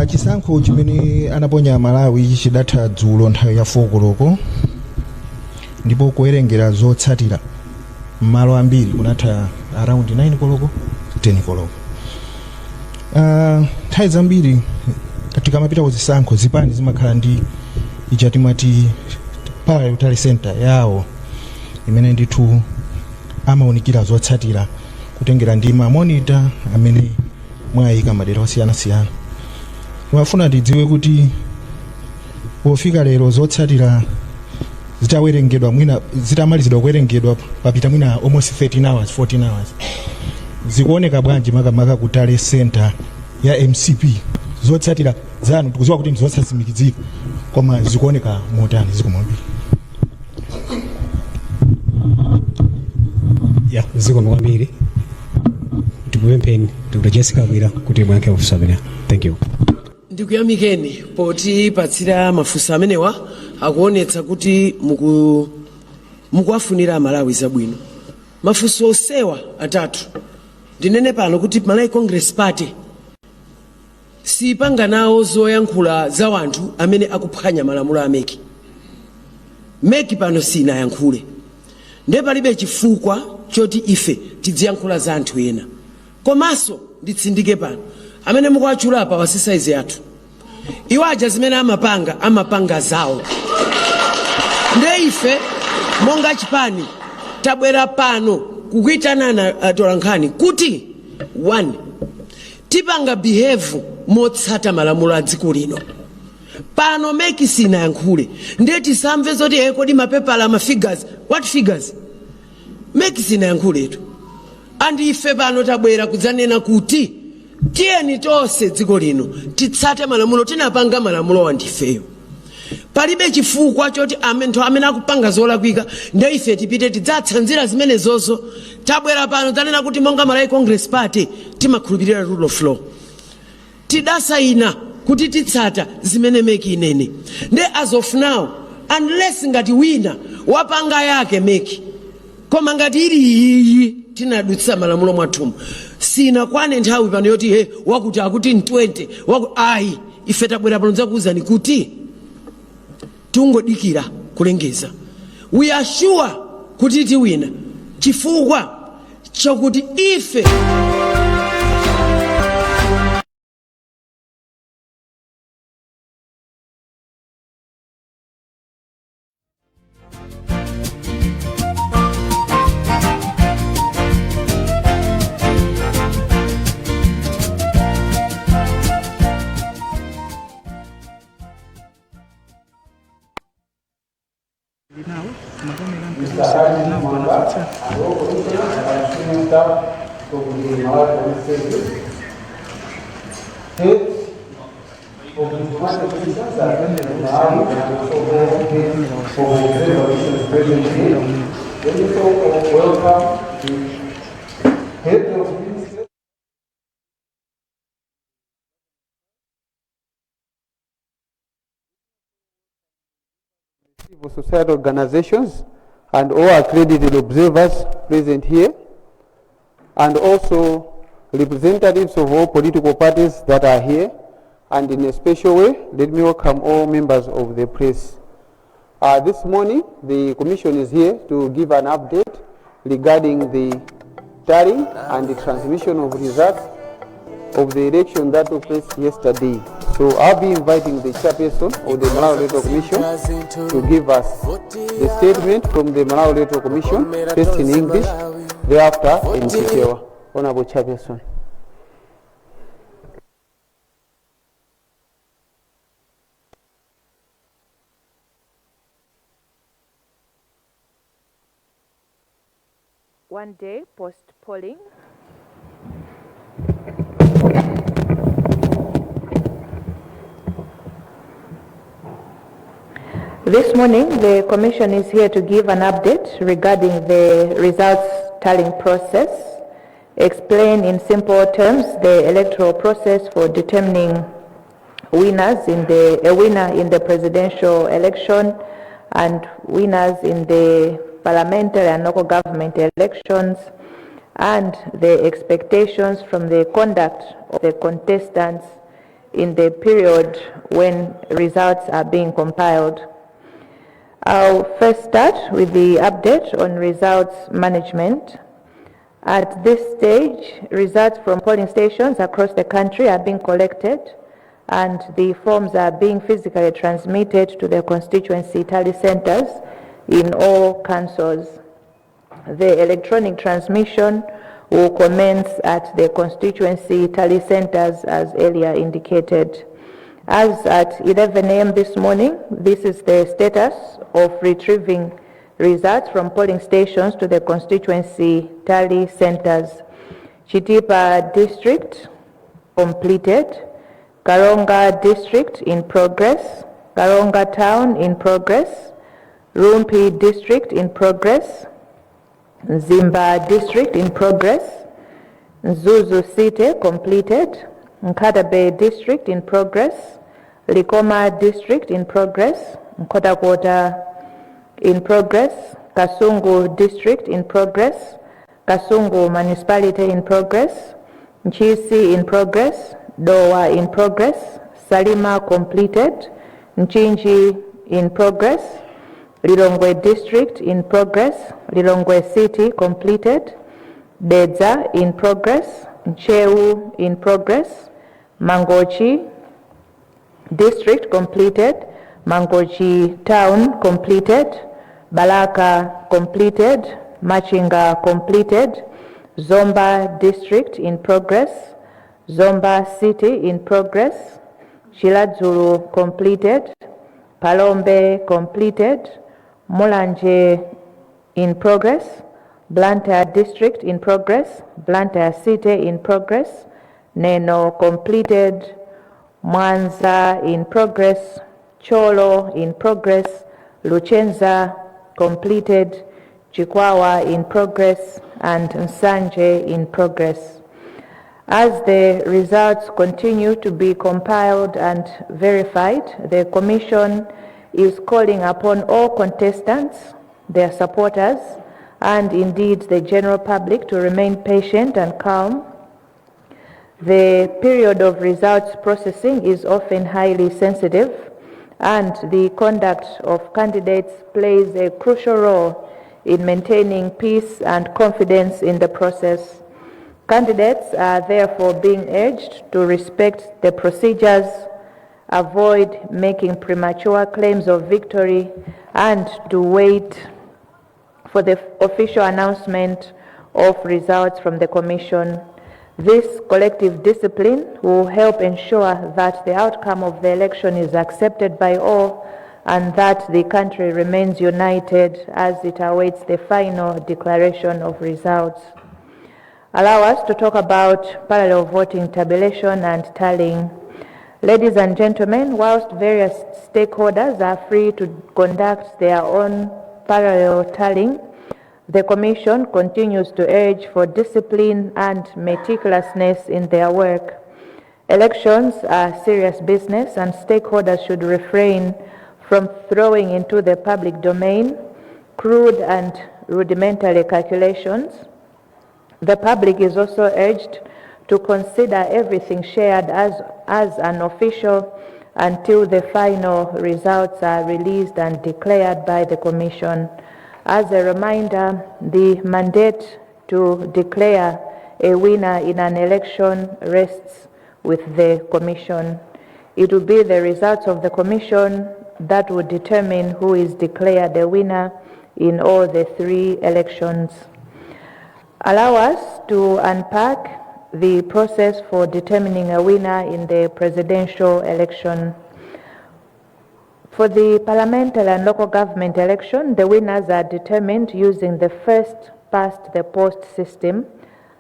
chisankho chimene anaponya Malawi chidatha dzulo nthawi ya 4 koloko ndipo kuwerengera zotsatira malo ambiri kunatha around 9 koloko 10 koloko. Nthawi zambiri tikamapita kuzisankho zipani zimakhala ndi ichatimati parliamentary center yawo imene ndithu amaunikira zotsatira kutengera ndi mamonita amene mwayika madera osiyana-siyana. Mwafuna ndidziwe kuti pofika lero zotsatira zitawerengedwa mwina zitamalizidwa kuwerengedwa papita mwina almost 13 hours 14 hours zikuoneka bwanji makamaka kutale center ya MCP zotsatira zanu tikuziwa kuti ndizosasimikizika koma zikuoneka motani zikumwambiri ya ziko mwambiri tikupempheni Dr. Jessica Bwira kuti mwanke ofisabena. Thank you. Ndikuyamikeni poti patsira mafunso amenewa akuonetsa kuti mukuwafunira Malawi zabwino. Mafunso osewa atatu ndinene pano kuti Malawi Congress Party sipanga nawo zoyankhula za wanthu amene akuphwanya malamulo ameki. Meki pano sina yankhule. Nde palibe chifukwa choti ife tidziyankhula za anthu ena. Komanso nditsindike pano amene mukuwatchula apa wasisaize yathu. Iwo aja zimene amapanga zawo. Nde ife monga chipani tabwera pano kukuitanana tolankhani kuti 1 tipanga behave motsata malamulo a dziko lino. Pano meki sina yankhule. Nde tisamve zoti kodi mapepala ma figures. What figures? Meki sina yankhuletu. Andi ife pano tabwera kudzanena kuti tiyeni tonse dziko lino titsate malamulo tinapanga malamulo wandifeyo. Palibe chifukwa choti amene akupanga zolakwika nde ife tipite tidzatsanzira zimene zozo. Tabwera pano tanena kuti monga Malawi Congress Party timakhulupirira rule of law. Tidasaina kuti titsata zimene meki inene. Nde as of now unless ngati wina wapanga yake meki koma ngati ili iyi tinadutsa malamulo mwathumu sina kwane nthawi pano yoti wakuti akuti 20 ayi ife tabwera pano zakuuzani kuti tungodikira kulengeza. We are sure kuti tiwina chifukwa chakuti ife civil society organizations and all accredited observers present here, and also representatives of all political parties that are here, and in a special way, let me welcome all members of the press. This morning, the Commission is here to give an update regarding the tallying and the transmission of results of the election that took place yesterday. So I'll be inviting the chairperson of the Malawi Electoral Commission to give us the statement from the Malawi Electoral Commission, first in English, thereafter in Chichewa. Honorable Chairperson. One day post-polling. This morning, the Commission is here to give an update regarding the results tallying process, explain in simple terms the electoral process for determining winners in a winner in the presidential election and winners in the parliamentary and local government elections, and the expectations from the conduct of the contestants in the period when results are being compiled. I'll first start with the update on results management. At this stage, results from polling stations across the country are being collected and the forms are being physically transmitted to the constituency tally centers in all councils. The electronic transmission will commence at the constituency tally centers as earlier indicated. As at 11 a.m. this morning, this is the status of retrieving results from polling stations to the constituency tally centers. Chitipa district completed, Karonga district in progress, Karonga town in progress, Rumpi district in progress, Zimba district in progress, Zuzu city completed, Nkatabe district in progress, Likoma district in progress, Nkotakota in progress, Kasungu district in progress, Kasungu municipality in progress, Nchisi in progress, Dowa in progress, Salima completed, Nchinji in progress, Lilongwe district in progress, Lilongwe city completed, Dedza in progress, Ncheu in progress, Mangochi district completed, Mangochi town completed, Balaka completed, Machinga completed, Zomba district in progress, Zomba city in progress, Shiladzuru completed, Palombe completed, Mulanje in progress, Blantyre district in progress, Blantyre city in progress, Neno completed, Mwanza in progress, Cholo in progress, Luchenza completed, Chikwawa in progress, and Nsanje in progress. As the results continue to be compiled and verified, the Commission is calling upon all contestants, their supporters, and indeed the general public to remain patient and calm. The period of results processing is often highly sensitive, and the conduct of candidates plays a crucial role in maintaining peace and confidence in the process. Candidates are therefore being urged to respect the procedures, avoid making premature claims of victory, and to wait for the official announcement of results from the Commission. This collective discipline will help ensure that the outcome of the election is accepted by all and that the country remains united as it awaits the final declaration of results. Allow us to talk about parallel voting tabulation and tallying. Ladies and gentlemen, whilst various stakeholders are free to conduct their own parallel tallying, the Commission continues to urge for discipline and meticulousness in their work. Elections are serious business and stakeholders should refrain from throwing into the public domain crude and rudimentary calculations. The public is also urged to consider everything shared as unofficial until the final results are released and declared by the Commission. As a reminder, the mandate to declare a winner in an election rests with the Commission. It will be the results of the Commission that will determine who is declared a winner in all the three elections. Allow us to unpack the process for determining a winner in the presidential election. For the parliamentary and local government election, the winners are determined using the first past the post system.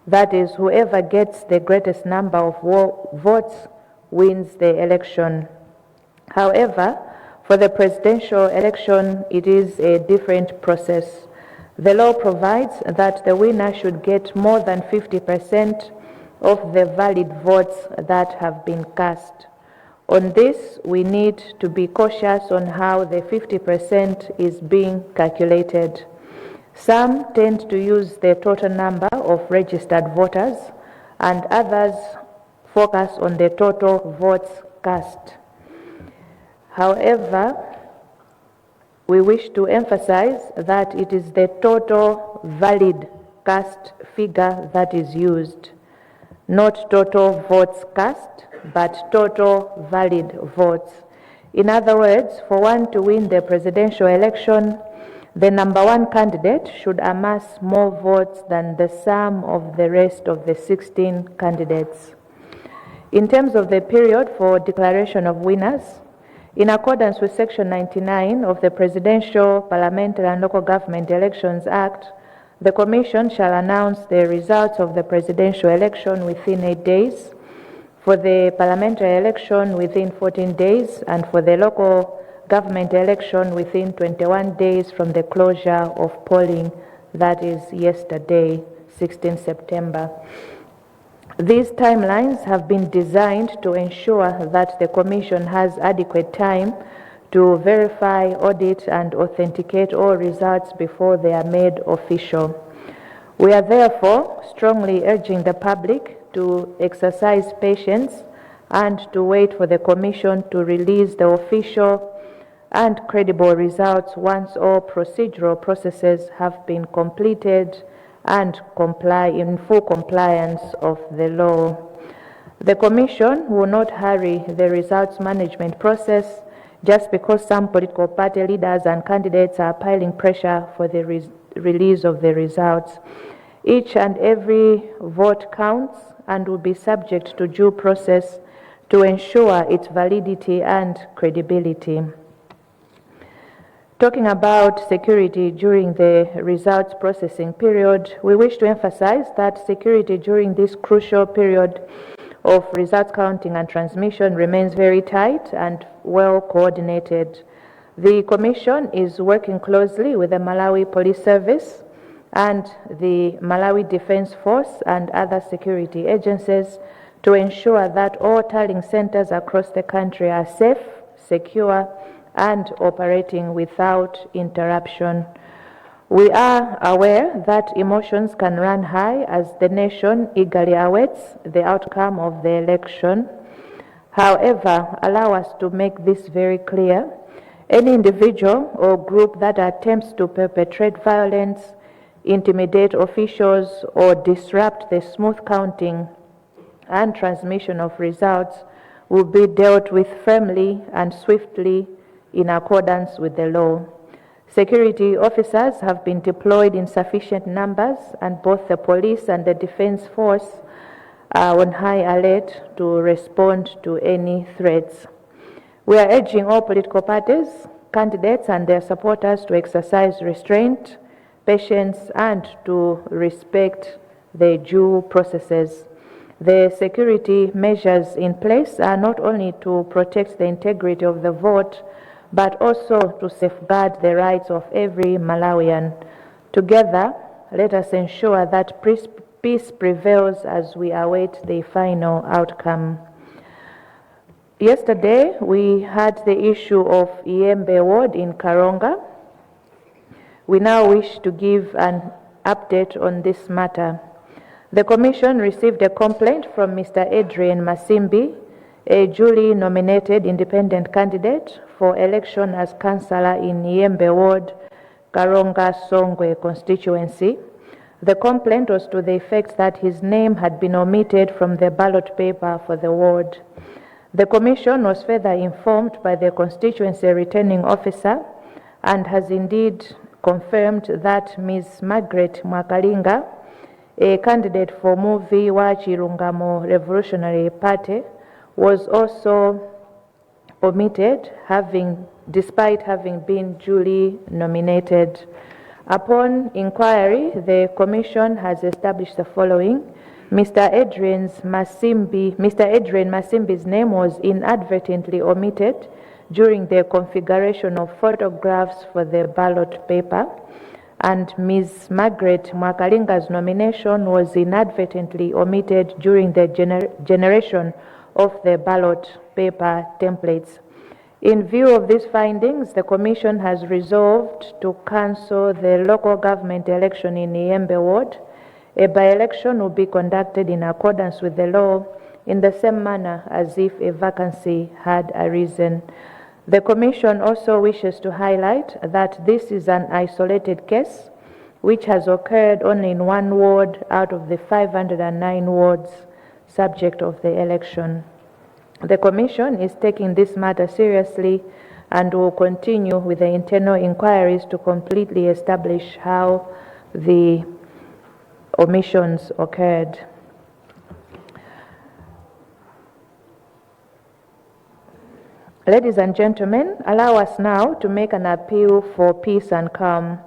That is, whoever gets the greatest number of votes wins the election. However, for the presidential election, it is a different process. The law provides that the winner should get more than 50% of the valid votes that have been cast. On this, we need to be cautious on how the 50% is being calculated. Some tend to use the total number of registered voters and others focus on the total votes cast. However, we wish to emphasize that it is the total valid cast figure that is used, not total votes cast, but total valid votes. In other words, for one to win the presidential election, the number one candidate should amass more votes than the sum of the rest of the 16 candidates. In terms of the period for declaration of winners, in accordance with Section 99 of the Presidential, Parliamentary and Local Government Elections Act, the Commission shall announce the results of the presidential election within 8 days, for the parliamentary election within 14 days, and for the local government election within 21 days from the closure of polling, that is yesterday, 16 September. These timelines have been designed to ensure that the Commission has adequate time to verify, audit, and authenticate all results before they are made official. We are therefore strongly urging the public to exercise patience and to wait for the Commission to release the official and credible results once all procedural processes have been completed and comply in full compliance of the law. The Commission will not hurry the results management process just because some political party leaders and candidates are piling pressure for the release of the results. Each and every vote counts and will be subject to due process to ensure its validity and credibility. Talking about security during the results processing period, we wish to emphasize that security during this crucial period of results counting and transmission remains very tight and well coordinated. The Commission is working closely with the Malawi Police Service and the Malawi Defense Force and other security agencies to ensure that all tallying centers across the country are safe, secure, and operating without interruption. We are aware that emotions can run high as the nation eagerly awaits the outcome of the election. However, allow us to make this very clear. Any individual or group that attempts to perpetrate violence, intimidate officials, or disrupt the smooth counting and transmission of results will be dealt with firmly and swiftly in accordance with the law. Security officers have been deployed in sufficient numbers, and both the police and the defense force are on high alert to respond to any threats. We are urging all political parties, candidates, and their supporters to exercise restraint, patience, and to respect the due processes. The security measures in place are not only to protect the integrity of the vote, but also to safeguard the rights of every Malawian. Together, let us ensure that peace prevails as we await the final outcome. Yesterday, we had the issue of Iyembe Ward in Karonga. We now wish to give an update on this matter. The Commission received a complaint from Mr. Adrian Masimbi, a duly nominated independent candidate for election as councillor in Iyembe Ward, Karonga Songwe constituency. The complaint was to the effect that his name had been omitted from the ballot paper for the ward. The Commission was further informed by the constituency returning officer and has indeed confirmed that Ms. Margaret Mwakalinga, a candidate for Muvi wa Chirungamo Revolutionary Party, was also omitted, despite having been duly nominated. Upon inquiry, the Commission has established the following. Mr. Adrian Masimbi's name was inadvertently omitted during the configuration of photographs for the ballot paper, and Ms. Margaret Mwakalinga's nomination was inadvertently omitted during the generation of the ballot paper templates. In view of these findings, the Commission has resolved to cancel the local government election in Iyembe Ward. A by-election will be conducted in accordance with the law in the same manner as if a vacancy had arisen. The Commission also wishes to highlight that this is an isolated case which has occurred only in one ward out of the 509 wards subject of the election. The Commission is taking this matter seriously and will continue with the internal inquiries to completely establish how the omissions occurred. Ladies and gentlemen, allow us now to make an appeal for peace and calm.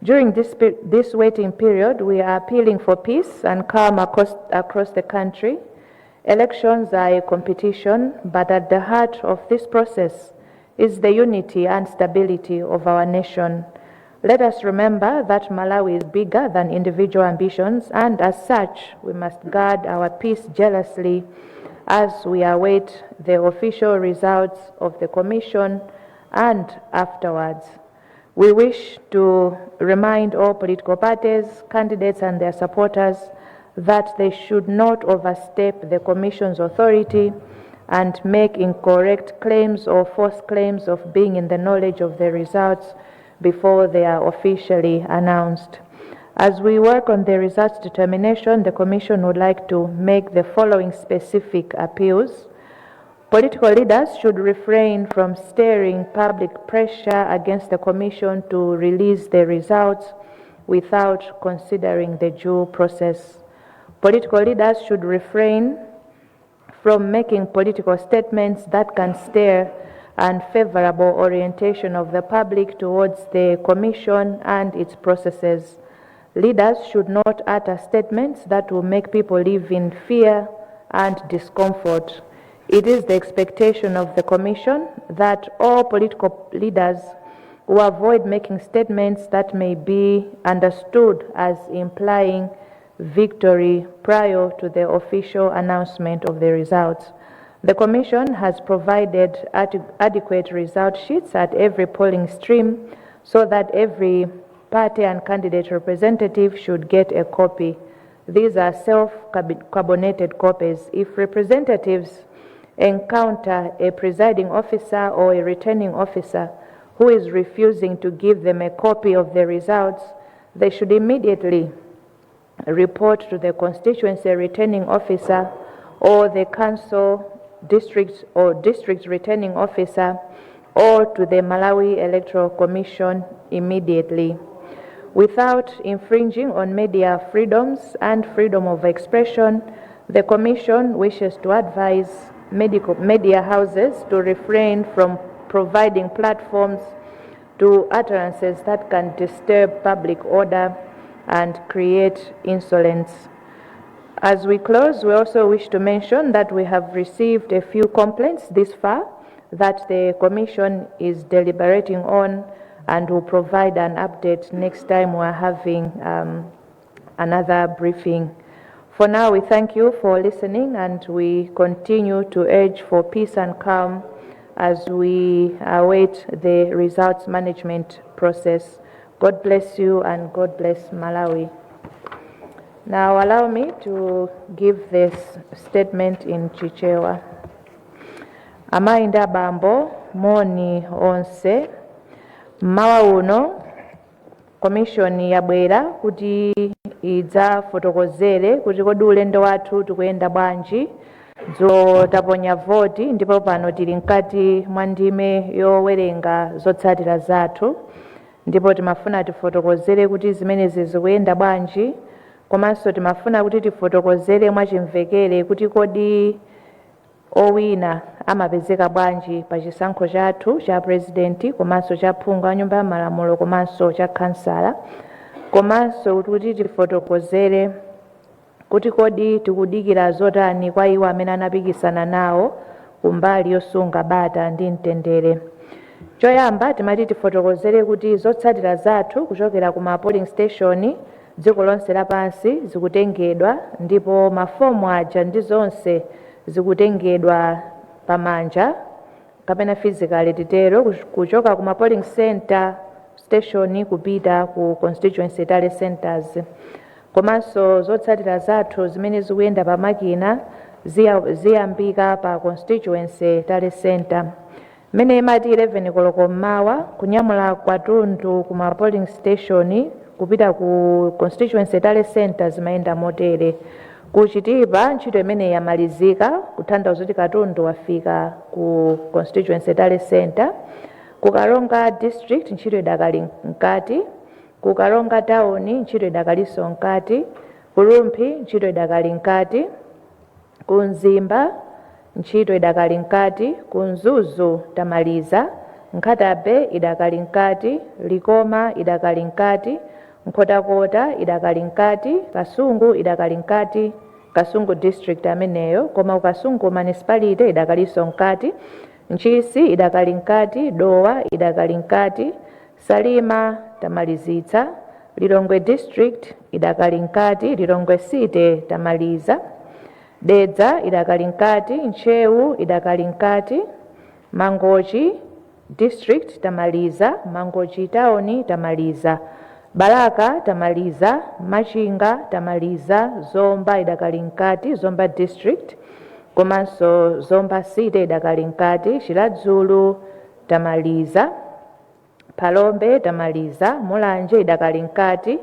During this waiting period, we are appealing for peace and calm across the country. Elections are a competition, but at the heart of this process is the unity and stability of our nation. Let us remember that Malawi is bigger than individual ambitions, and as such, we must guard our peace jealously as we await the official results of the Commission and afterwards. We wish to remind all political parties, candidates and their supporters that they should not overstep the Commission's authority and make incorrect claims or false claims of being in the knowledge of the results before they are officially announced. As we work on the results determination, the Commission would like to make the following specific appeals. Political leaders should refrain from stirring public pressure against the Commission to release the results without considering the due process. Political leaders should refrain from making political statements that can stir unfavorable orientation of the public towards the Commission and its processes. Leaders should not utter statements that will make people live in fear and discomfort. It is the expectation of the Commission that all political leaders will avoid making statements that may be understood as implying victory prior to the official announcement of the results. The Commission has provided adequate result sheets at every polling stream so that every party and candidate representative should get a copy. These are self-carbonated copies. If representatives encounter a presiding officer or a returning officer who is refusing to give them a copy of the results, they should immediately report to the constituency returning officer or the council district or district returning officer or to the Malawi Electoral Commission immediately. Without infringing on media freedoms and freedom of expression, the Commission wishes to advise media houses to refrain from providing platforms to utterances that can disturb public order and create insolence. As we close, we also wish to mention that we have received a few complaints this far that the Commission is deliberating on and will provide an update next time we're having another briefing. For now, we thank you for listening and we continue to urge for peace and calm as we await the results management process. God bless you and God bless Malawi. Now allow me to give this statement in Chichewa. Amainda Bambo, moni onse, mawa uno, Commission yabwera kuti idza fotokozere kuti kodi ulendo wathu tikuyenda bwanji taponya voti ndipo pano tili mkati mwa ndime yowerenga zotsatira zathu ndipo timafuna tifotokozere kuti zimenezi zikuyenda bwanji komanso timafuna kuti tifotokozere mwachimvekere kuti kodi owina amapezeka bwanji pa chisankho chathu cha presidenti komanso cha phungu wa nyumba ya malamulo komanso cha kansala komanso kuti tifotokozere kuti kodi tikudikira zotani kwa iwo amene anapikisana nawo kumbali yosunga bata ndi mtendere. Choyamba timati tifotokozere kuti zotsatira zathu kuchokera ku ma polling station dziko lonse lapansi zikutengedwa ndipo mafomu aja ndi zonse zikutengedwa pamanja kapena physically titero kuchoka ku ma polling center station kupita ku constituency tally centers. Komanso zotsatira zathu zimene zikuyenda pa makina ziyambika pa constituency tale center mene imati 11 koloko mmawa kunyamula katundu kuma polling station kupita ku constituency tale center zimayenda motere. Kuchitipa ntchito imene yamalizika kutanthauza kuti katundu wafika ku constituency tale center. Kukalonga district ntchito idakali mkati, kukalonga town ntchito idakalinso mkati, kulumpi ntchito idakali mkati, kunzimba ntchito idakali mkati, kunzuzu tamaliza, nkhatabe idakali mkati, likoma idakali mkati, nkhotakota idakali mkati, kasungu idakali mkati, kasungu district ameneyo, koma kasungu municipality idakalinso mkati, nchisi idakali mkati, dowa idakali mkati, salima tamalizitsa, lilongwe district idakali mkati, lilongwe city tamaliza, dedza idakali mkati, nchewu idakali mkati, mangochi district tamaliza, mangochi town tamaliza, Balaka tamaliza, Machinga tamaliza, Zomba idakali mkati, Zomba district, komanso Zomba city idakali mkati, Shiladzulu tamaliza, Palombe tamaliza, Mulanje idakali mkati,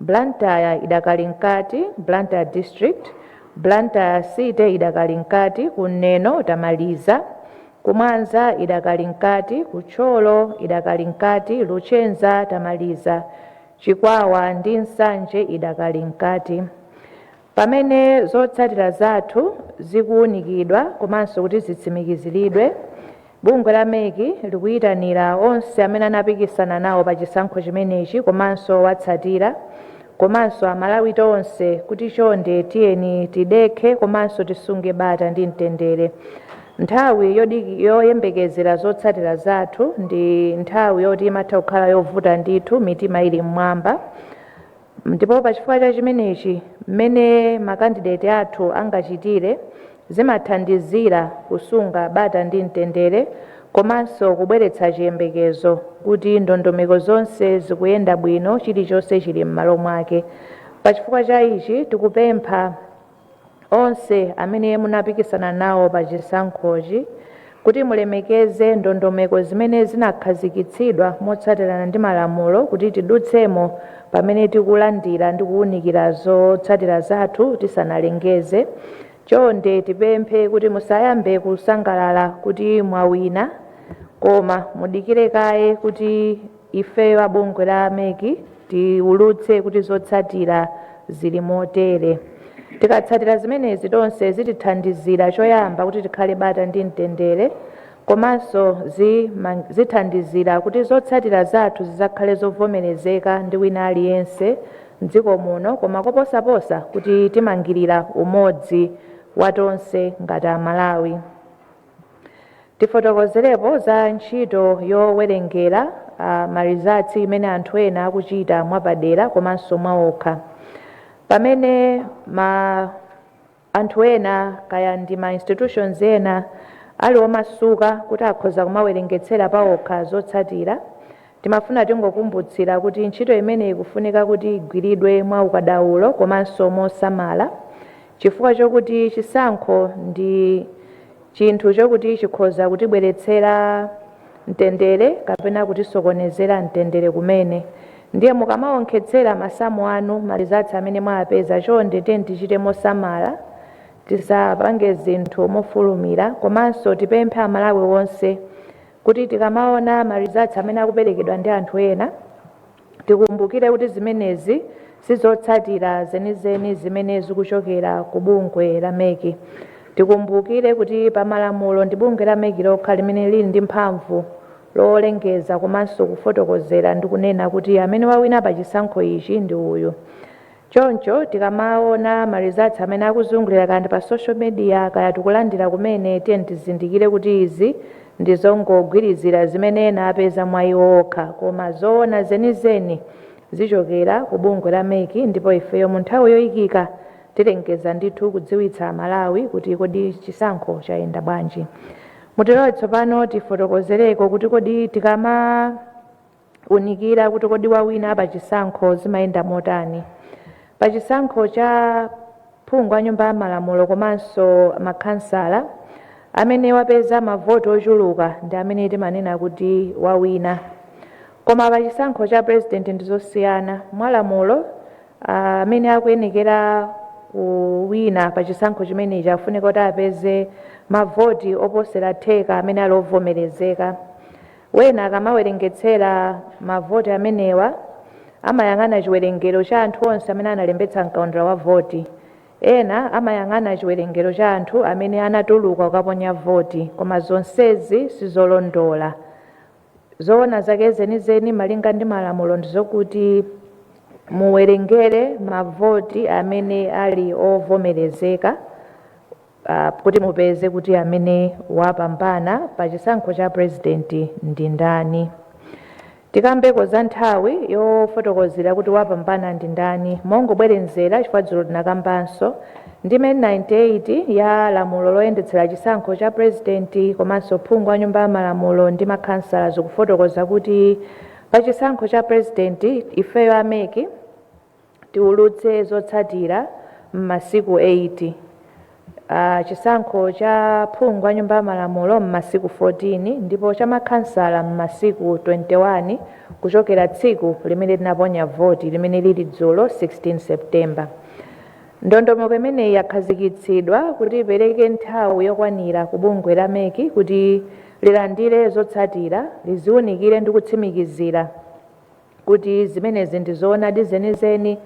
Blantyre idakali mkati, Blantyre district, Blantyre city idakali mkati, Kuneno tamaliza, Kumwanza idakali mkati, Kucholo idakali mkati, Luchenza tamaliza, Chikwawa ndi Nsanje idakali mkati. Pamene zotsatira zathu zikuunikidwa komanso kuti zitsimikiziridwe, bungwe la meki likuyitanira onse amene anapikisana nawo pa chisankho chimenechi komanso watsatira komanso amalawi tonse kuti chonde tiyeni tidekhe komanso tisunge bata ndi mtendere. Nthawi yoyembekezera zotsatira zathu ndi nthawi yoti imatha kukhala yovuta ndithu, mitima ili mmwamba. Ndipo pachifukwa cha chimenechi mmene makandidate athu angachitire zimathandizira kusunga bata ndi mtendere komanso kubweretsa chiyembekezo kuti ndondomeko zonse zikuyenda bwino, chilichonse chili m'malo mwake. Pachifukwa cha ichi tikupempha onse amene munapikisana nawo pa chisankhochi kuti mulemekeze ndondomeko zimene zinakhazikitsidwa motsatirana ndi malamulo kuti tidutsemo pamene tikulandira ndi kuwunikira zotsatira zathu tisanalengeze. Chonde tipemphe kuti musayambe kusangalala kuti mwawina, koma mudikire kaye kuti ifeyo abungwe la meki tiwulutse kuti zotsatira zili motere. Tikatsatira zimenezi tonse zitithandizira choyamba kuti tikhale bata ndi mtendere komanso zithandizira kuti zotsatira zathu zizakhale zovomerezeka ndi wina aliyense m'dziko muno, koma koposaposa kuti timangirira umodzi wa tonse ngati Amalawi. Tifotokozerepo za ntchito yowerengera marizatsi imene anthu ena akuchita mwapadera komanso mwaokha. Pamene anthu ena kaya ndi ma institutions ena ali omasuka kuti akhoza kumawerengetsera paokha zotsatira, timafuna tingokumbutsira kuti ntchito imene ikufunika kuti igwiridwe mwa ukadaulo komanso mosamala, chifukwa chokuti chisankho ndi chinthu chokuti chikhoza kutibweretsera mtendere kapena kutisokonezera mtendere kumene. Ndiye mukamaonkhetsera masamu anu marizatsi amene mwapeza, chonde tichite mosamala, tisapange zinthu mofulumira, komanso tipemphe Amalawi wonse kuti tikamaona marizatsi amene akuperekedwa ndi anthu ena tikumbukire kuti zimenezi sizotsatira zenizeni zimene zikuchokera ku bungwe la meki. Tikumbukire kuti pamalamulo ndi bungwe la meki lokha limene lili ndi mphamvu lolengeza komanso kufotokozera ndi kunena kuti amene wawina pa chisankho ichi ndi uyu. Choncho tikamaona marizatsi amene akuzungulira kandi pa social media kaya tikulandira kumene tiyeni tizindikire kuti izi ndizongogwirizira zimene ena apeza mwa iwo okha, koma zoona zenizeni zichokera ku bungwe la meki, ndipo ifeyo mu nthawi yoyikika tilengeza ndithu kudziwitsa Amalawi kuti kodi chisankho chayenda bwanji. Mutero tsopano tifotokozereko kuti kodi tikamaunikira kuti kodi wawina pa chisankho zimayenda motani. Pa chisankho cha mphungu a nyumba ya malamulo komanso makhansala amene wapeza mavoti ochuluka ndi amene timanena kuti wawina. Koma pa chisankho cha president ndizosiyana. Mwalamulo amene akuyenekera kuwina pa chisankho chimenechi afunika kuti apeze mavoti oposera theka amene ali ovomerezeka. Wena akamawerengetsera mavoti amenewa amayang'ana chiwerengero cha anthu onse amene analembetsa mkaundula wa voti. Ena amayang'ana chiwerengero cha anthu amene anatuluka kukaponya voti, koma zonsezi sizolondola. Zoona zake zenizeni malinga ndi malamulo ndizokuti muwerengere mavoti amene ali ovomerezeka kuti mupeze kuti amene wapambana pa chisankho cha president ndi ndani. Tikambeko za nthawi yofotokozera kuti wapambana ndi ndani mongobwerenzera chifukwa dzulo tinakambanso ndime 98 ya lamulo loyendetsera chisankho cha president komanso phungu a nyumba ya malamulo ndi makhansala zikufotokoza kuti pa chisankho cha president ifeyo ameki tiulutse zotsatira m'masiku 80. Chisankho cha phungu a nyumba ya malamulo m'masiku 14 ndipo cha makhansala m'masiku 21 kuchokera tsiku limene tinaponya voti limene lili dzulo 16 September. Ndondomeko imeneyi yakhazikitsidwa kuti ipereke nthawi yokwanira ku bungwe la meki kuti lilandire zotsatira liziwunikire ndi kutsimikizira kuti zimenezi ndizoonadi zenizeni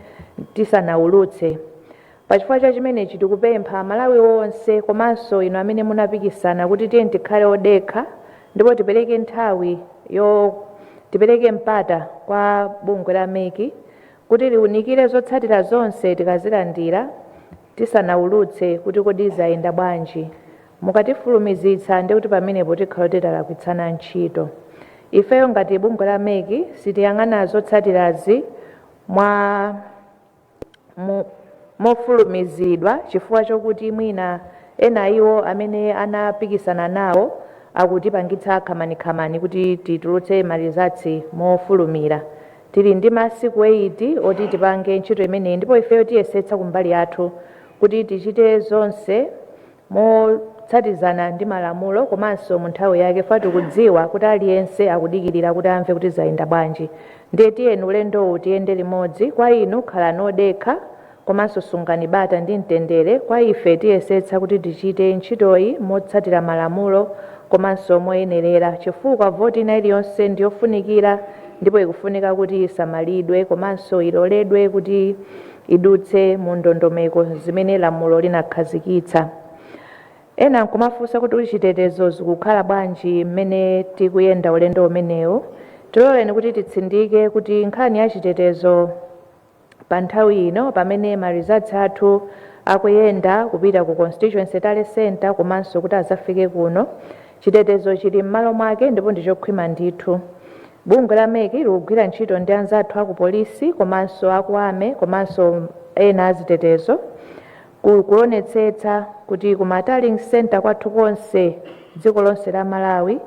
tisanaulutse. Pachifukwa cha chimenechi tikupempha Malawi wonse komanso inu amene munapikisana kuti tiye tikhale odekha ndipo tipereke nthawi tipereke mpata kwa bungwe la meki kuti liwunikire zotsatira zonse tikazilandira tisanaulutse kuti kodi zayenda bwanji. Mukatifulumizitsa ndi kuti pamenepo tikhala titalakwitsana ntchito. Ifeyo ngati bungwe la meki sitiyang'ana zotsatirazi mofulumizidwa chifukwa chokuti mwina ena iwo amene anapikisana nawo akutipangitsa khamani kuti titulutse malizatsi mofulumira. Tili ndi masiku 80 oti tipange ntchito imeneyi ndipo ifeyo tiyesetsa kumbali yathu kuti tichite zonse motsatizana ndi malamulo komanso mu nthawi yake fa tikudziwa kuti aliyense akudikirira kuti amve kuti zayenda bwanji. Ndiye tiyeni ulendowu tiyende limodzi. Kwa inu khalani odekha komanso sungani bata ndi mtendere. Kwa ife tiyesetsa kuti tichite ntchitoyi motsatira malamulo komanso moyenerera chifukwa voti ina iliyonse ndiyofunikira ndipo ikufunika kuti isamalidwe komanso iloledwe kuti idutse mu ndondomeko zimene lamulo linakhazikitsa. Ena nkumafunsa kuti chitetezo zikukhala bwanji mmene tikuyenda ulendo umenewu. Tiloleni kuti titsindike kuti nkhani ya chitetezo pa nthawi ino pamene marizatsi athu akuyenda kupita ku constituency tale center komanso kuti azafike kuno, chitetezo chili m'malo mwake ndipo ndichokhwima ndithu. Bungwe la meki likugwira ntchito ndi anzathu aku polisi komanso aku ame komanso ena azitetezo kuonetsetsa kuti ku tallying center kwathu konse dziko lonse la Malawi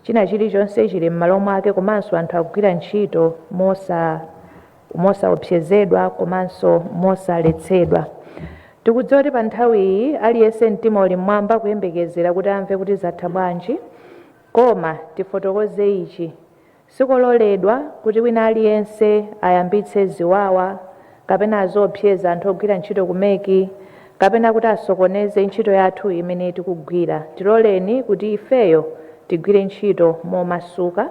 china chilichonse chili m'malo mwake komanso anthu akugwira ntchito mosaopsezedwa komanso mosaletsedwa. Tikudziwa kuti pa nthawi iyi aliyense mtima uli mmwamba kuyembekezera kuti amve kuti zatha bwanji, koma tifotokoze ichi: sikololedwa kuti wina aliyense ayambitse ziwawa kapena azopseza anthu ogwira ntchito kumeki kapena kuti asokoneze ntchito yathu imene tikugwira. Tiloleni kuti ifeyo tigwire ntchito momasuka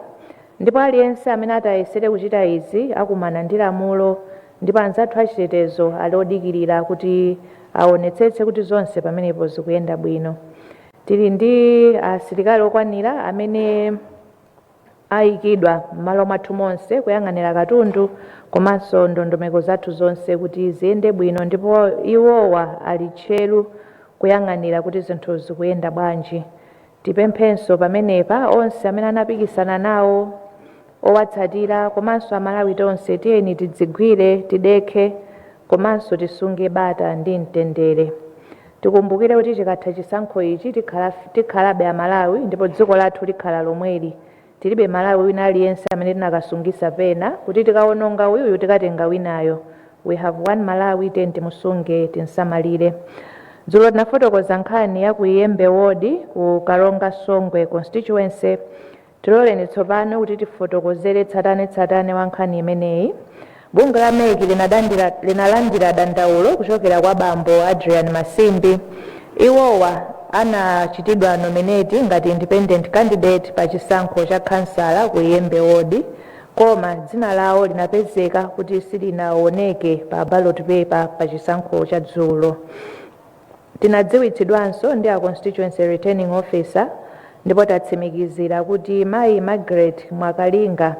ndipo aliyense amene atayesere kuchita izi akumana ndi lamulo ndipo anzathu achitetezo ali odikirira kuti aonetsetse kuti zonse pamenepo zikuyenda bwino. Tili ndi asilikali okwanira amene ayikidwa m'malo mwathu monse kuyang'anira katundu komanso ndondomeko zathu zonse kuti ziyende bwino ndipo iwowa ali tcheru kuyang'anira kuti zinthu zikuyenda bwanji. Tipemphenso pamenepa onse amene anapikisana nawo owatsatira komanso Amalawi tonse tiyeni tidzigwire tidekhe komanso tisunge bata ndi mtendere. Tikumbukire kuti chikatha chisankho ichi tikhalabe Amalawi ndipo dziko lathu likhala lomweli. Tilibe Malawi wina aliyense amene tinakasungisa pena kuti tikawononga uyuyu tikatenga winayo. we have one Malawi, 10 Musunge, Tinsamalire. Dzulo tinafotokoza nkhani ya ku Iyembe ward ku Karonga Songwe constituency. Tiloleni tsopano kuti tifotokozere tsatane wa nkhani imeneyi. Bunge la MEC linalandira dandaulo kuchokera kwa bambo Adrian Masimbi. Iwowa anachitidwa nominate ngati independent candidate pa chisankho cha kansala ku Iyembe ward, koma dzina lawo linapezeka kuti silinaoneke pa ballot paper pa chisankho cha dzulo. Tinadziwitsidwanso ndi a constituency returning officer ndipo tatsimikizira kuti Mayi Margaret Mwakalinga,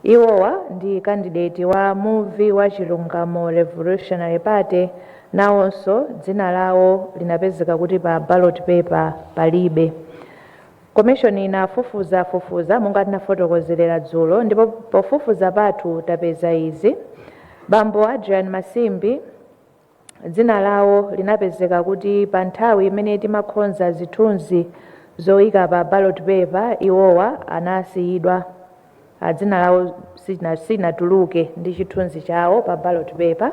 iwowa ndi candidate wa Movie wa Chilungamo Revolutionary Party, nawonso dzina lawo linapezeka kuti pa ballot paper palibe. Commission inafufuza monga tinafotokozerera dzulo, ndipo pofufuza pathu tapeza izi: bambo Adrian Masimbi dzina lawo linapezeka kuti pa nthawi imene timakhonza zithunzi zoyika pa ballot paper iwowa anasiyidwa, dzina lawo sinatuluke ndi chithunzi chawo pa ballot paper.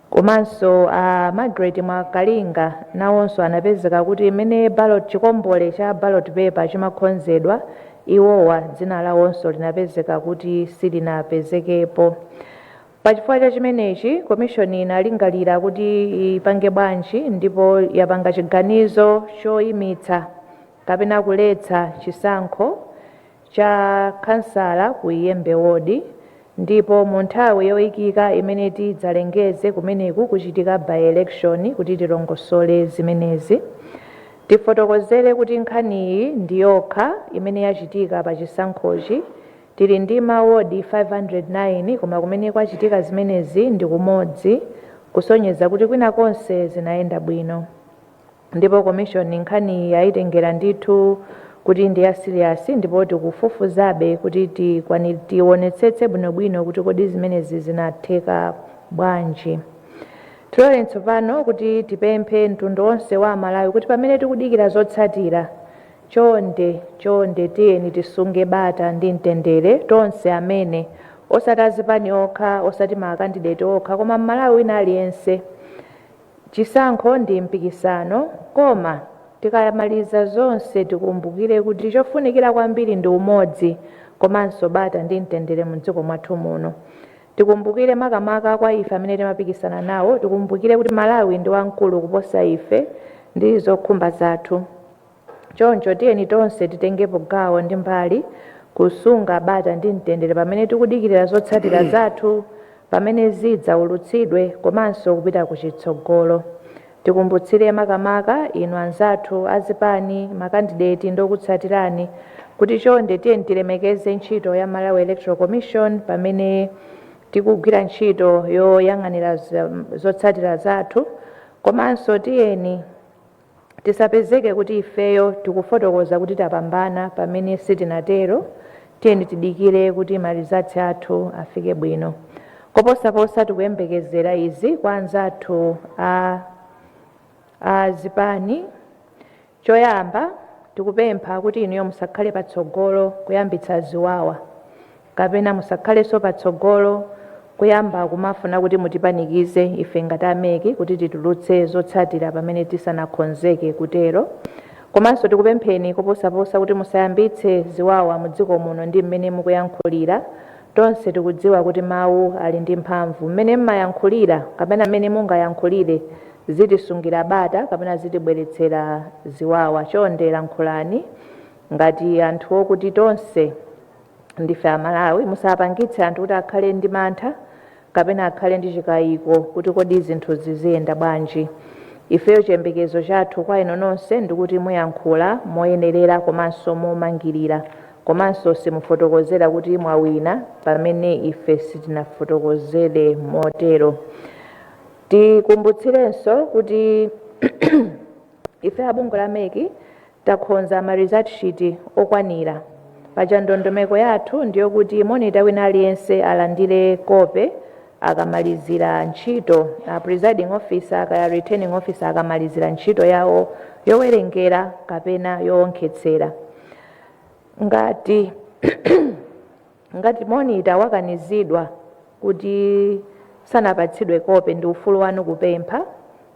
Komanso Margaret Mwakalinga nawonso anapezeka kuti imene chikombole cha ballot paper chimakhonzedwa iwowa dzina lawonso linapezeka kuti silinapezekepo. Pachifukwa cha chimenechi, commission inalingalira kuti ipange bwanji, ndipo yapanga chiganizo choyimitsa kapena kuletsa chisankho cha kansala ku Iyembe ward, ndipo mu nthawi yoyikika imene tidzalengeze kumeneku kuchitika by election kuti tilongosole zimenezi. Tifotokozere kuti nkhaniyi ndi yokha imene yachitika pa chisankhochi. Tili ndi mawodi 509 koma kumene kwachitika zimenezi ndi kumodzi, kusonyeza kuti kwina konse zinayenda bwino. Ndipo commission nkhani yayitengera ndithu kuti ndi ya serious, ndipo tikufufuzabe kuti tionetsetse bwinobwino kuti kodi zimenezi zinatheka bwanji. Tilole tsopano kuti tipemphe mtundu wonse wa Malawi kuti pamene tikudikira zotsatira, chonde tiyeni tisunge bata ndi mtendere tonse amene osati azipani okha, osati makandidate okha, koma Malawi wina aliyense. Chisankho ndi mpikisano, koma tikayamaliza zonse tikumbukire kuti chofunikira kwambiri ndi umodzi komanso bata ndi mtendere mu dziko mwathu muno. Tikumbukire makamaka kwa ife amene timapikisana nawo, tikumbukire kuti Malawi ndi wamkulu kuposa ife ndi zokhumba zathu. Choncho tiyeni tonse titengepo gawo ndi mbali kusunga bata ndi mtendere pamene tikudikirira zotsatira zathu, pamene zidzaulutsidwe komanso kupita kuchitsogolo. Tikumbutsire makamaka inu anzathu azipani makandidate ndokutsatirani kuti chonde tiyeni tilemekeze ntchito ya Malawi Electoral Commission pamene tikugwira ntchito yoyang'anira zotsatira zathu, komanso tiyeni tisapezeke kuti ifeyo tikufotokoza kuti tapambana pamene sitinatero. Tiyeni tidikire kuti malizatsi athu afike bwino. Koposaposa tikuyembekezera izi kwa anzathu azipani. Choyamba tikupempha kuti inuyo musakhale patsogolo kuyambitsa ziwawa, kapena musakhalenso patsogolo kuyamba kumafuna kuti mutipanikize ife ngati ameki kuti titulutse zotsatira pamene tisanakhonzeke kutero. Komanso tikupempheni koposaposa kuti musayambitse ziwawa mu dziko muno ndi mmene mukuyankhulira. Tonse tikudziwa kuti mawu ali ndi mphamvu. Mmene mmayankhulira kapena mmene mungayankhulire zitisungira bata kapena zitibweretsera ziwawa. Chonde lankhulani ngati anthu okuti tonse ndife Amalawi, musapangitse anthu kuti akhale ndi mantha kapena akhale ndi chikayiko kuti kodi zinthu ziziyenda bwanji. Ifeyo chiyembekezo chathu kwa inu nonse ndikuti muyankhula moyenerera komanso momangirira, komanso simufotokozera kuti mwawina pamene ife sitinafotokozere motero. Tikumbutsirenso kuti ife abungo la MEC takhonza ma result sheet okwanira. Paja ndondomeko yathu ndiyo kuti monitor wina aliyense alandire kope akamalizira ntchito, presiding officer kaya returning officer akamalizira ntchito yawo yowerengera kapena yowonkhetsera. Ngati monitor wakanizidwa kuti sanapatsidwe kope ndi ufulu wanu kupempha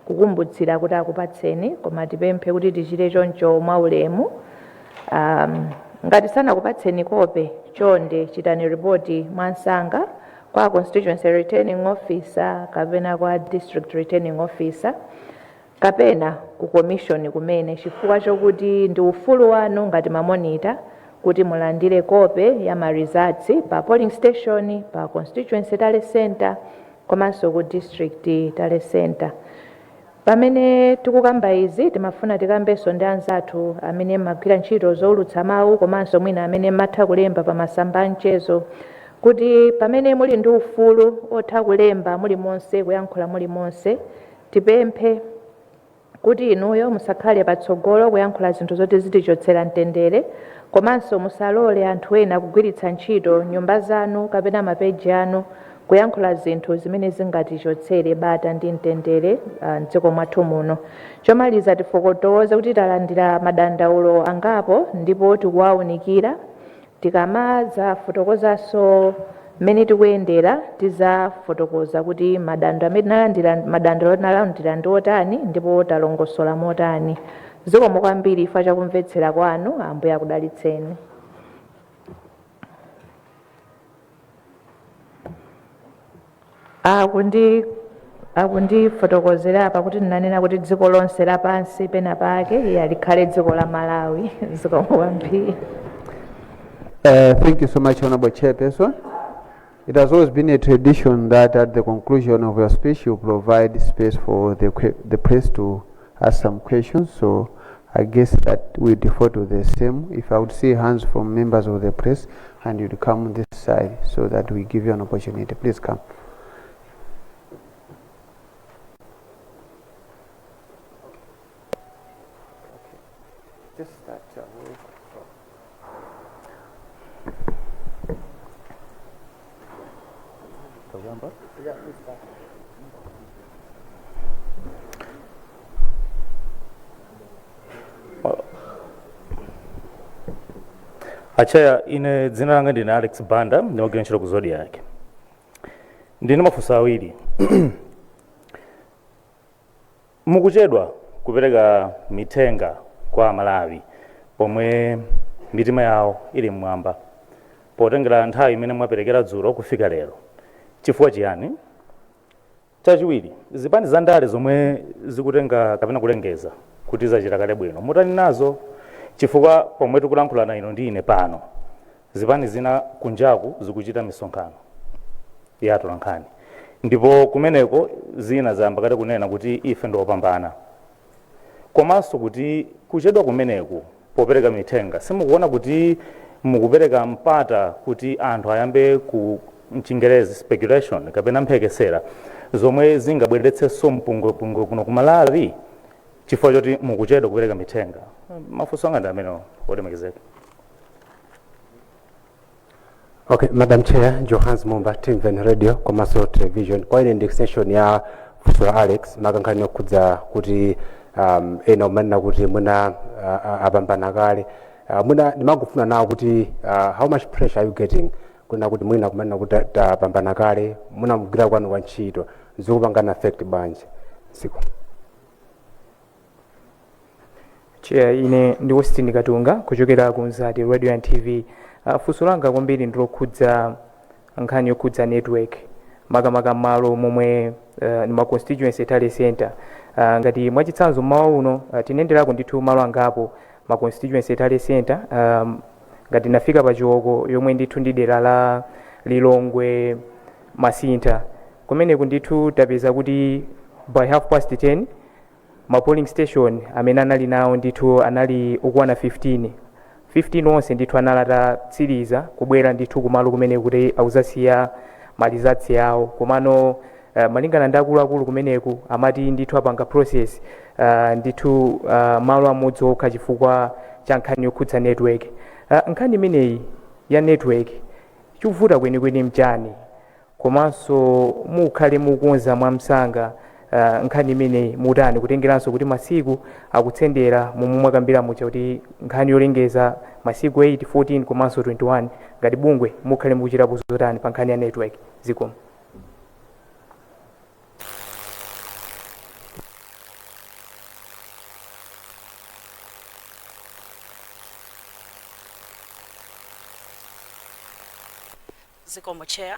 kukumbutsira kuti akupatseni, koma tipemphe kuti tichite choncho mwaulemu. Ngati sanakupatseni kope chonde chitani ripoti mwansanga kwa constituency returning officer kapena kwa district returning officer kapena ku commission kumene, chifukwa chokuti ndi ufulu wanu ngati mamonita kuti mulandire kope ya ma results pa polling station, pa constituency tale center komanso ku district tale center. Pamene tikukamba izi timafuna tikambenso ndi anzathu amene magwira ntchito zowulutsa mawu komanso mwina amene matha kulemba pa masamba a mchezo, kuti pamene muli ndi ufulu otha kulemba muli monse, kuyankhula muli monse, tipemphe kuti inuyo musakhale patsogolo kuyankhula zinthu zoti zitichotsera mtendere, komanso musalole anthu ena kugwiritsa ntchito nyumba zanu kapena mapeji anu kuyankhula zinthu zimene zingatichotsere bata ndi mtendere mdziko mwathu muno. Chomaliza tifotokoze kuti talandira madandaulo angapo ndipo tikuwaunikira. Tikamaza fotokozanso mmene tikuyendera tizafotokoza kuti madandaulo nalandira ndi otani ndipo talongosola motani. Zikomo kwambiri chifukwa chakumvetsera kwanu. Ambuye akudalitseni. Akundifotokozera apa kuti ndinanena kuti dziko lonse lapansi pena pake likhale dziko la Malawi. Zikomo kwambiri. Thank you so much, Honorable Chairperson. It has always been a tradition that at the conclusion of your speech you provide space for the press to ask some questions. So I guess that we default to the same. If I would see hands from members of the press, and you'd come on this side so that we give you an opportunity. Please come. Just start. Achaya, ine dzina langa ndine Alex Banda, ndimagwira ntchito ku Zodiac. Ndine mafunso awiri. Mukuchedwa kupereka mithenga kwa Malawi pomwe mitima yawo ili mmwamba, potengera nthawi imene mwaperekera dzulo kufika lero. Chifukwa chiyani? Chachiwiri, zipani za ndale zomwe zikutenga kapena kulengeza kuti zachita kale bwino mutani nazo, chifukwa pomwe tikulankhulana ino ndi ine pano zipani zina kunjaku zikuchita misonkhano ya atolankhani, ndipo kumeneko zina zayamba kale kunena kuti ife ndiopambana. Komanso kuti kuchedwa kumeneku popereka mithenga simukuona kuti mukupereka mpata kuti anthu ayambe ku mchingerezi speculation kapena mphekesera zomwe zingabweretsenso mpungwepungwe kuno ku Malawi chifukwa choti mukuchedwa kupereka mithenga? Mafunso anga ndi amene olemekezeka. Okay, Madam Chair, Johans Mumba, TVN Radio, Komaso Television. Kwa ine ndi extension ya Funso Alex, makankhani okudza kuti ena umanena kuti muna apambana kale. Muna ndimangofuna nawo kuti how much pressure are you getting? Kuna kuti mwina kumanena kuti apambana kale, muna mugwira kwanu kwa ntchito, zikupangana affect banje. Siku. Chair, ine ndi Austin Katunga kuchokera ku Nzati Radio and TV. Funso langa kwambiri ndilokhudza nkhani yokhudza network makamaka malo momwe ni ma constituency tale center. Ngati mwachitsanzo mawu uno tinenderako ndithu malo angapo ma constituency tale center, ngati nafika pa Chiwoko yomwe ndithu ndi dera la Lilongwe Masintha, kumeneku ndithu tapeza kuti by 10:30 ma polling station amene anali nawo ndithu anali okwana 15 onse ndithu analata tsiriza kubwera ndithu kumalo kumene kuti auzasiya malizatsi yawo. Komano malingana ndi akuluakulu kumeneku amati ndithu apanga process ndithu malo amodzi okha chifukwa cha nkhani yokhudza network. Nkhani imeneyi ya network chikuvuta kwenikweni mchani, komanso mukhale mukonza mwamsanga nkhani imeneyi mutani kutengeranso kuti masiku akutsendera momwe mwakambira mucha kuti nkhani yolengeza masiku 8, 14 komanso 21 ngati bungwe mukhale mukuchitapo zotani pa nkhani ya network. Zikomo. Zikomo Chair.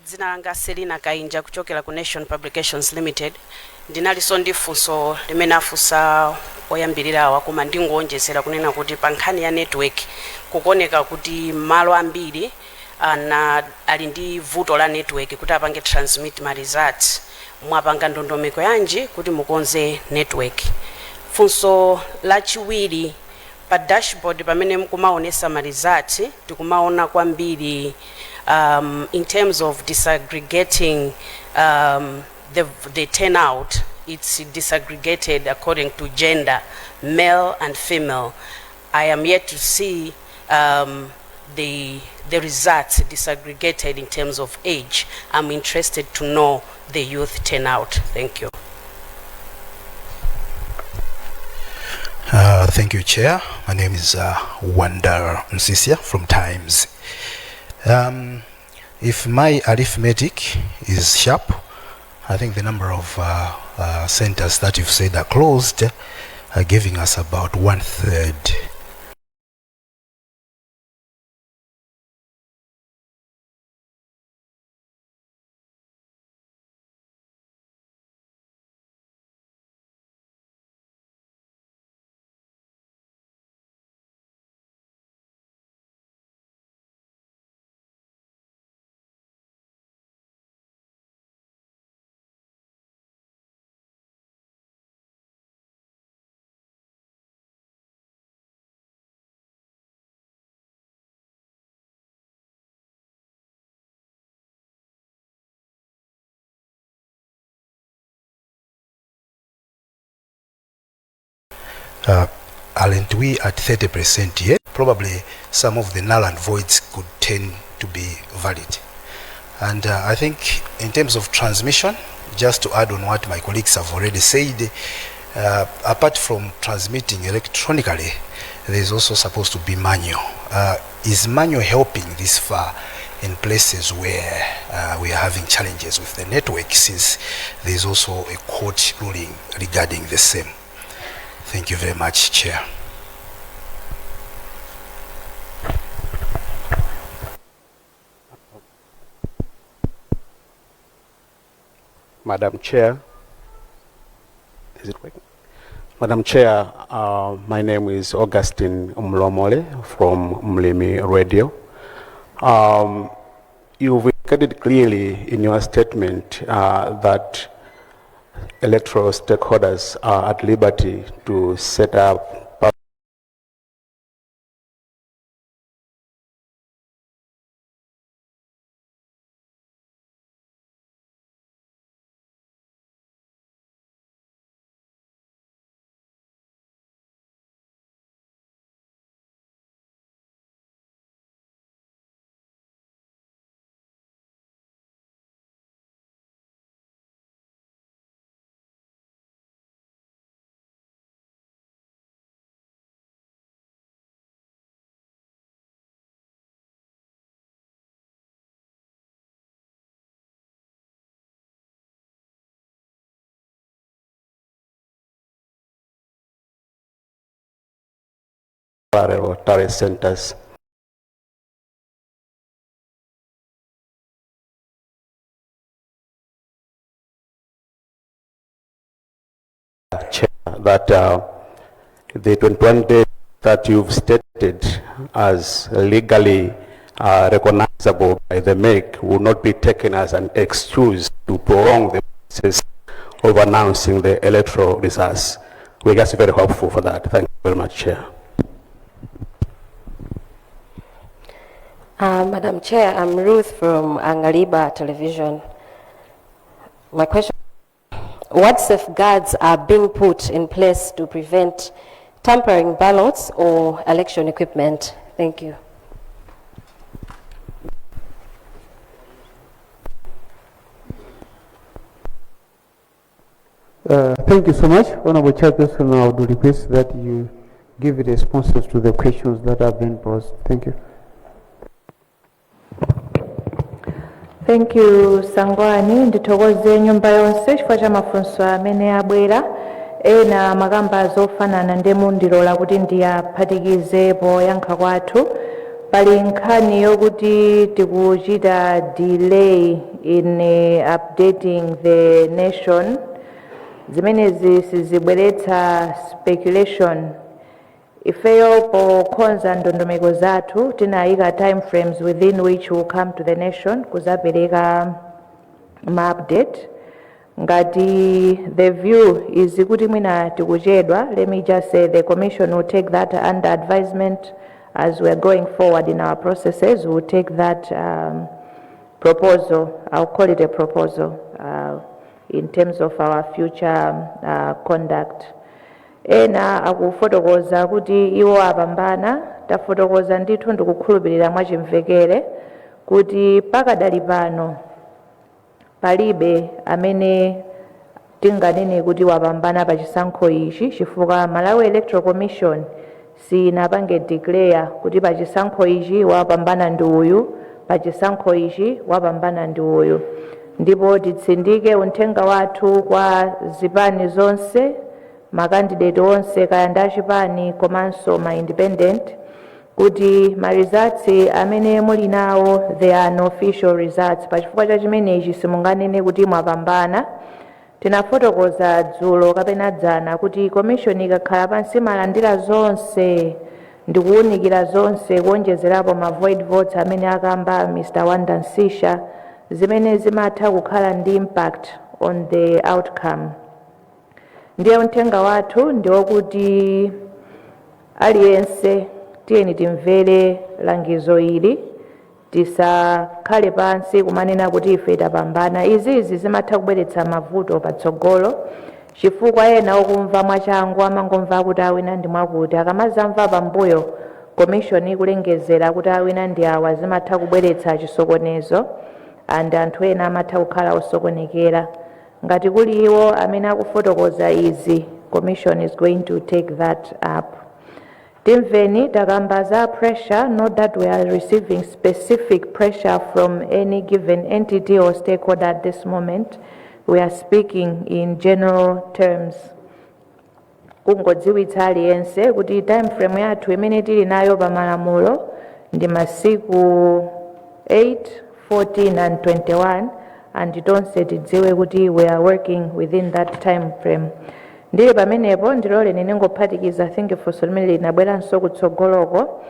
Dzina langa Selina Kainja kuchokera ku Nation Publications Limited. Ndinaliso ndifunso limene afunsa oyambirirawa koma ndingonjezera kunena kuti pa nkhani ya network kukoneka kuti malo ambiri ali ndi vuto la network kuti apange transmit ma results. Mwapanga ndondomeko yanji kuti mukonze network. Funso lachiwiri pa dashboard pamene mukumaonesa ma results tikumaona kwambiri in terms of disaggregating the turnout. It's disaggregated according to gender, male and female. I am yet to see the results disaggregated in terms of age. I'm interested to know the youth turnout. Thank you. Thank you, Chair. My name is Wanda Msisia from Times. If my arithmetic is sharp, I think the number of centers that you've said are closed are giving us about 1/3. Aren't we at 30% yet? Probably some of the null and voids could tend to be valid. And I think in terms of transmission, just to add on what my colleagues have already said, apart from transmitting electronically, there is also supposed to be manual. Is manual helping this far in places where we are having challenges with the network, since there is also a court ruling regarding the same? Thank you very much, Chair. Madam Chair, is it working? Madam Chair, my name is Augustine Mlomole from Mlimi Radio. You've indicated clearly in your statement that electoral stakeholders are at liberty to set up parallel tariff centers. That the 21 days that you've stated as legally recognizable by the MEC will not be taken as an excuse to prolong the process of announcing the electoral results. We're just very hopeful for that. Thank you very much, Chair. Madam Chair, I'm Ruth from Angaliba Television. My question: what safeguards are being put in place to prevent tampering ballots or election equipment? Thank you. Thank you so much, Honorable Chairperson. I would request that you give responses to the questions that have been posed. Thank you. Thank you, Sangwani. Nditokoze nyumba yonse chifukwa cha mafunso amene abwera ena magamba zofanana ndiye mundilola kuti ndiyaphatikize poyankha kwathu. pali nkhani yokuti tikuchita delay in updating the nation. Zimenezi sizibweretsa speculation. Ifeyo pokonza ndondomeko zathu tinayika time frames within which will come to the nation kuzapereka ma update. Ngati the view is kuti mwina tikuchedwa, let me just say the commission will take that under advisement as we are going forward in our processes. We will take that proposal, I'll call it a proposal, in terms of our future conduct. Ena akufotokoza kuti iwo apambana, tafotokoza ndithu ndikukhulupirira mwachimvekere kuti pakadali pano palibe amene tinganene kuti wapambana pa chisankho ichi, chifukwa Malawi Electoral Commission sinapange declare kuti pa chisankho ichi wapambana ndi uyu, pa chisankho ichi wapambana ndi uyu. Ndipo titsindike uthenga wathu kwa zipani zonse, makandidate onse kaya ndi achipani komanso ma independent, kuti ma results amene muli nawo they are unofficial results. Pachifukwa cha chimenechi simunganene kuti mwapambana. Tinafotokoza dzulo kapena dzana kuti commission ikakhala pansi malandira zonse ndikuwunikira zonse kuonjezerapo ma void votes amene akamba Mr. Wanda Nsisha, zimene zimatha kukhala ndi impact on the outcome. Ndiye uthenga wathu ndiwokuti aliyense tiyeni timvere langizo ili, tisakhale pansi kumanena kuti ife tapambana. Izi zimatha kubweretsa mavuto patsogolo, chifukwa ena okumva mwachangu amangomva kuti awina ndi mwakuti, akamazamva pambuyo commission ikulengezera kuti awina ndi awa, zimatha kubweretsa chisokonezo and anthu ena amatha kukhala osokonekera. Ngati kuli iwo amene akufotokoza izi, commission is going to take that up. Timveni takamba za pressure, not that we are receiving specific pressure from any given entity or stakeholder at this moment. We are speaking in general terms. Kungodziwitsa aliyense kuti time frame yathu imene tili nayo pa malamulo ndi masiku 8, 14 and 21, and tonse tidziwe kuti we are working within that time frame. Ndili pamenepo ndilole ninengophatikiza funso limene linabweranso kutsogoloko.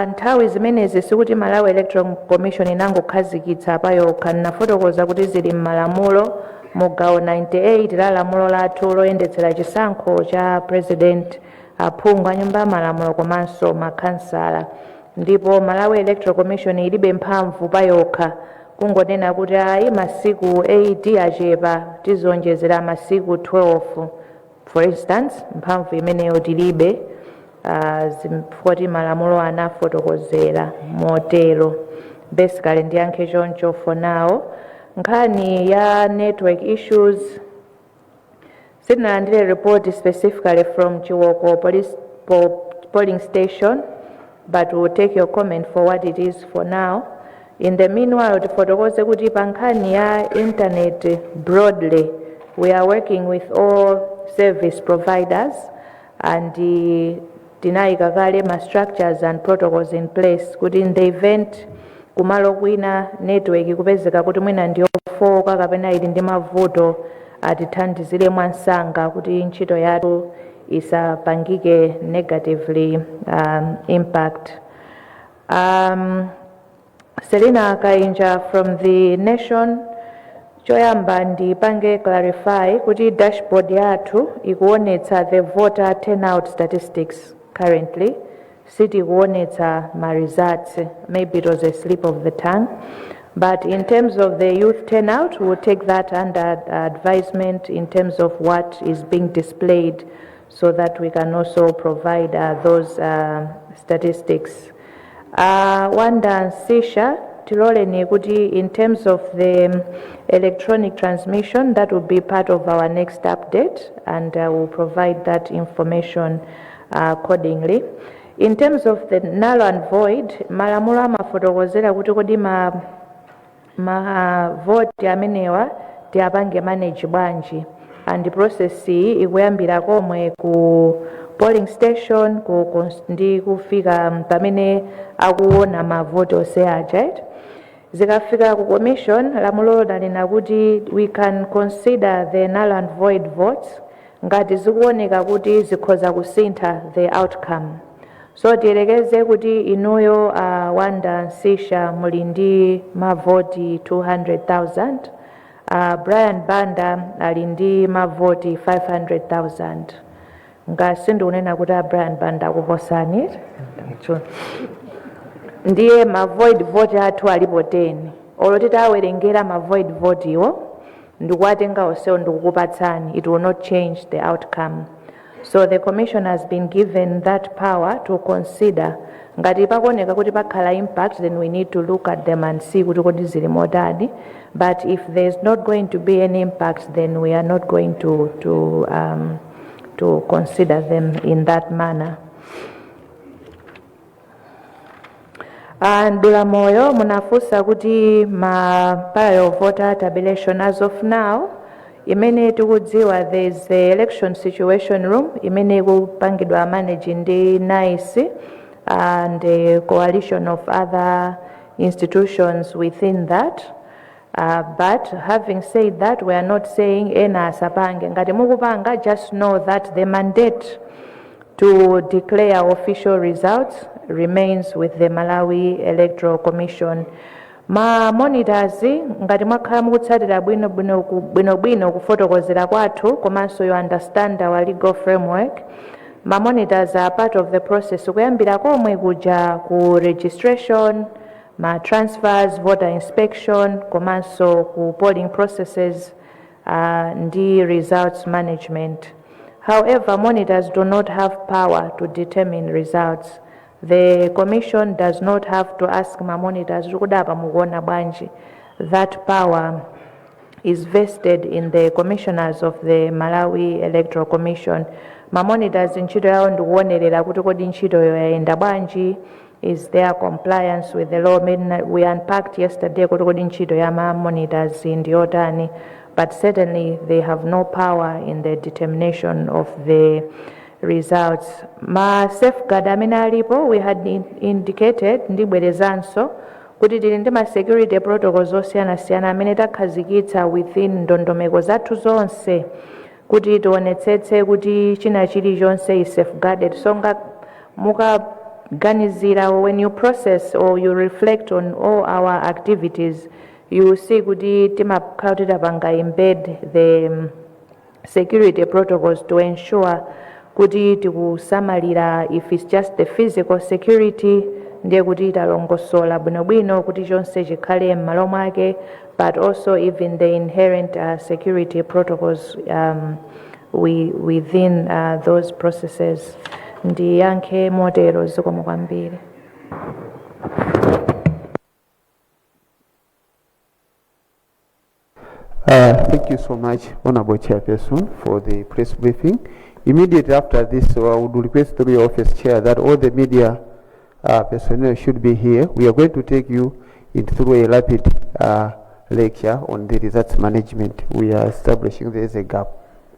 Nthawi zimenezi sikuti Malawi Electoral Commission inangokhazikitsa payokha, nafotokoza kuti zili m'malamulo mugawo 98 la lamulo lathu loyendetsera chisankho cha president, aphungu a nyumba malamulo komanso makhansala. Ndipo Malawi Electoral Commission ilibe mphamvu payokha kungonena kuti ayi masiku 8 achepa tizonjezera masiku 12. For instance, mphamvu imeneyo tilibe, zimfoti malamulo anafotokozera motero. Basically ndiyankhe choncho for now. Nkhani ya network issues, sitinalandire report specifically from Chiwoko polling station, but we'll take your comment for what it is for now. In the meanwhile, tifotokoze kuti pa nkhani ya internet broadly, we are working with all service providers and tinayika kale ma structures and protocols in place kuti in the event kumalo kwina network kupezeka kuti mwina ndiyofoka kapena ili ndi mavuto, atithandizire mwansanga kuti ntchito yathu isapangike negatively impact. Selina Kainja from the Nation, choyamba ndipange clarify kuti dashboard yathu ikuonetsa the voter turnout statistics currently, siti kuonetsa ma results. Maybe it was a slip of the tongue, but in terms of the youth turnout, we'll take that under advisement in terms of what is being displayed, so that we can also provide those statistics. Wanda Nsisha, tilole ni kuti in terms of the electronic transmission, that will be part of our next update, and we'll provide that information accordingly. In terms of the null and void, malamulo amafotokozera kuti kodi ma vote amenewa tiapange manage bwanji. and process iyi ikuyambira komwe ku polling station ndi kufika pamene akuona mavoti onse aja. Zikafika ku commission lamulo lanena kuti we can consider the null and void votes ngati zikuoneka kuti zikhoza kusintha the outcome. So tiyerekeze kuti inuyo Wanda Nsisha muli ndi mavoti 200,000, Brian Banda ali ndi mavoti 500,000. Ngasi ndikunena kuti Brian Banda akuposani ndiye void vote athu alipo 10. Olo titawerengera void vote iwo ndikuwatenga onsewo ndikukupatsani, it will not change the outcome. So the commission has been given that power to consider ngati pakoneka kuti pakhala impact, then we need to look at them and see kuti kodi zili motani. But if there's not going to be any impact, then we are not going to consider them in that manner. And Dulamoyo munafusa kuti pile of voter tabulation as of now imene tikudziwa there's the election situation room imene kupangidwa manage ndi NICE and a coalition of other institutions within that. But having said that, we are not saying ena asapange. Ngati mukupanga, just know that the mandate to declare official results remains with the Malawi Electoral Commission. Ma monitors ngati mwakhala mukutsatira bwino kufotokozera kwathu komanso you understand our legal framework. Ma monitors are part of the process kuyambira komwe kuja ku registration, ma transfers, voter inspection, komanso ku polling processes ndi results management. However, monitors do not have power to determine results. The commission does not have to ask ma monitors kudapa mukuona bwanji. That power is vested in the commissioners of the Malawi Electoral Commission. Ma monitors ntchito yawo ndikuonerera kuti kodi ntchito yoyenda bwanji, is there compliance with the law. We unpacked yesterday kuti kodi ntchito ya ma monitors ndiyotani, but certainly they have no power in the determination of the results. Ma safeguard amene alipo, we had indicated ndibwerezanso kuti tili ndi ma security protocols osiyanasiyana amene takhazikitsa within ndondomeko zathu zonse kuti tionetsetse kuti china chilichonse is safeguarded. So mukaganizira, when you process or you reflect on all our activities, you will see kuti timakhala kuti tapanga embed the security protocols to ensure kuti tikusamalira. If it's just the physical security, ndiye kuti talongosola bwinobwino kuti chonse chikhale m'malo mwake, but also even the inherent security protocols within those processes. Ndiyankhe motero zikomo kwambiri. Thank you so much, Honorable Chairperson, for the press briefing. Immediately after this, I would request through your office chair that all the media personnel should be here. We are going to take you through a rapid lecture on the results management. We are establishing there is a gap.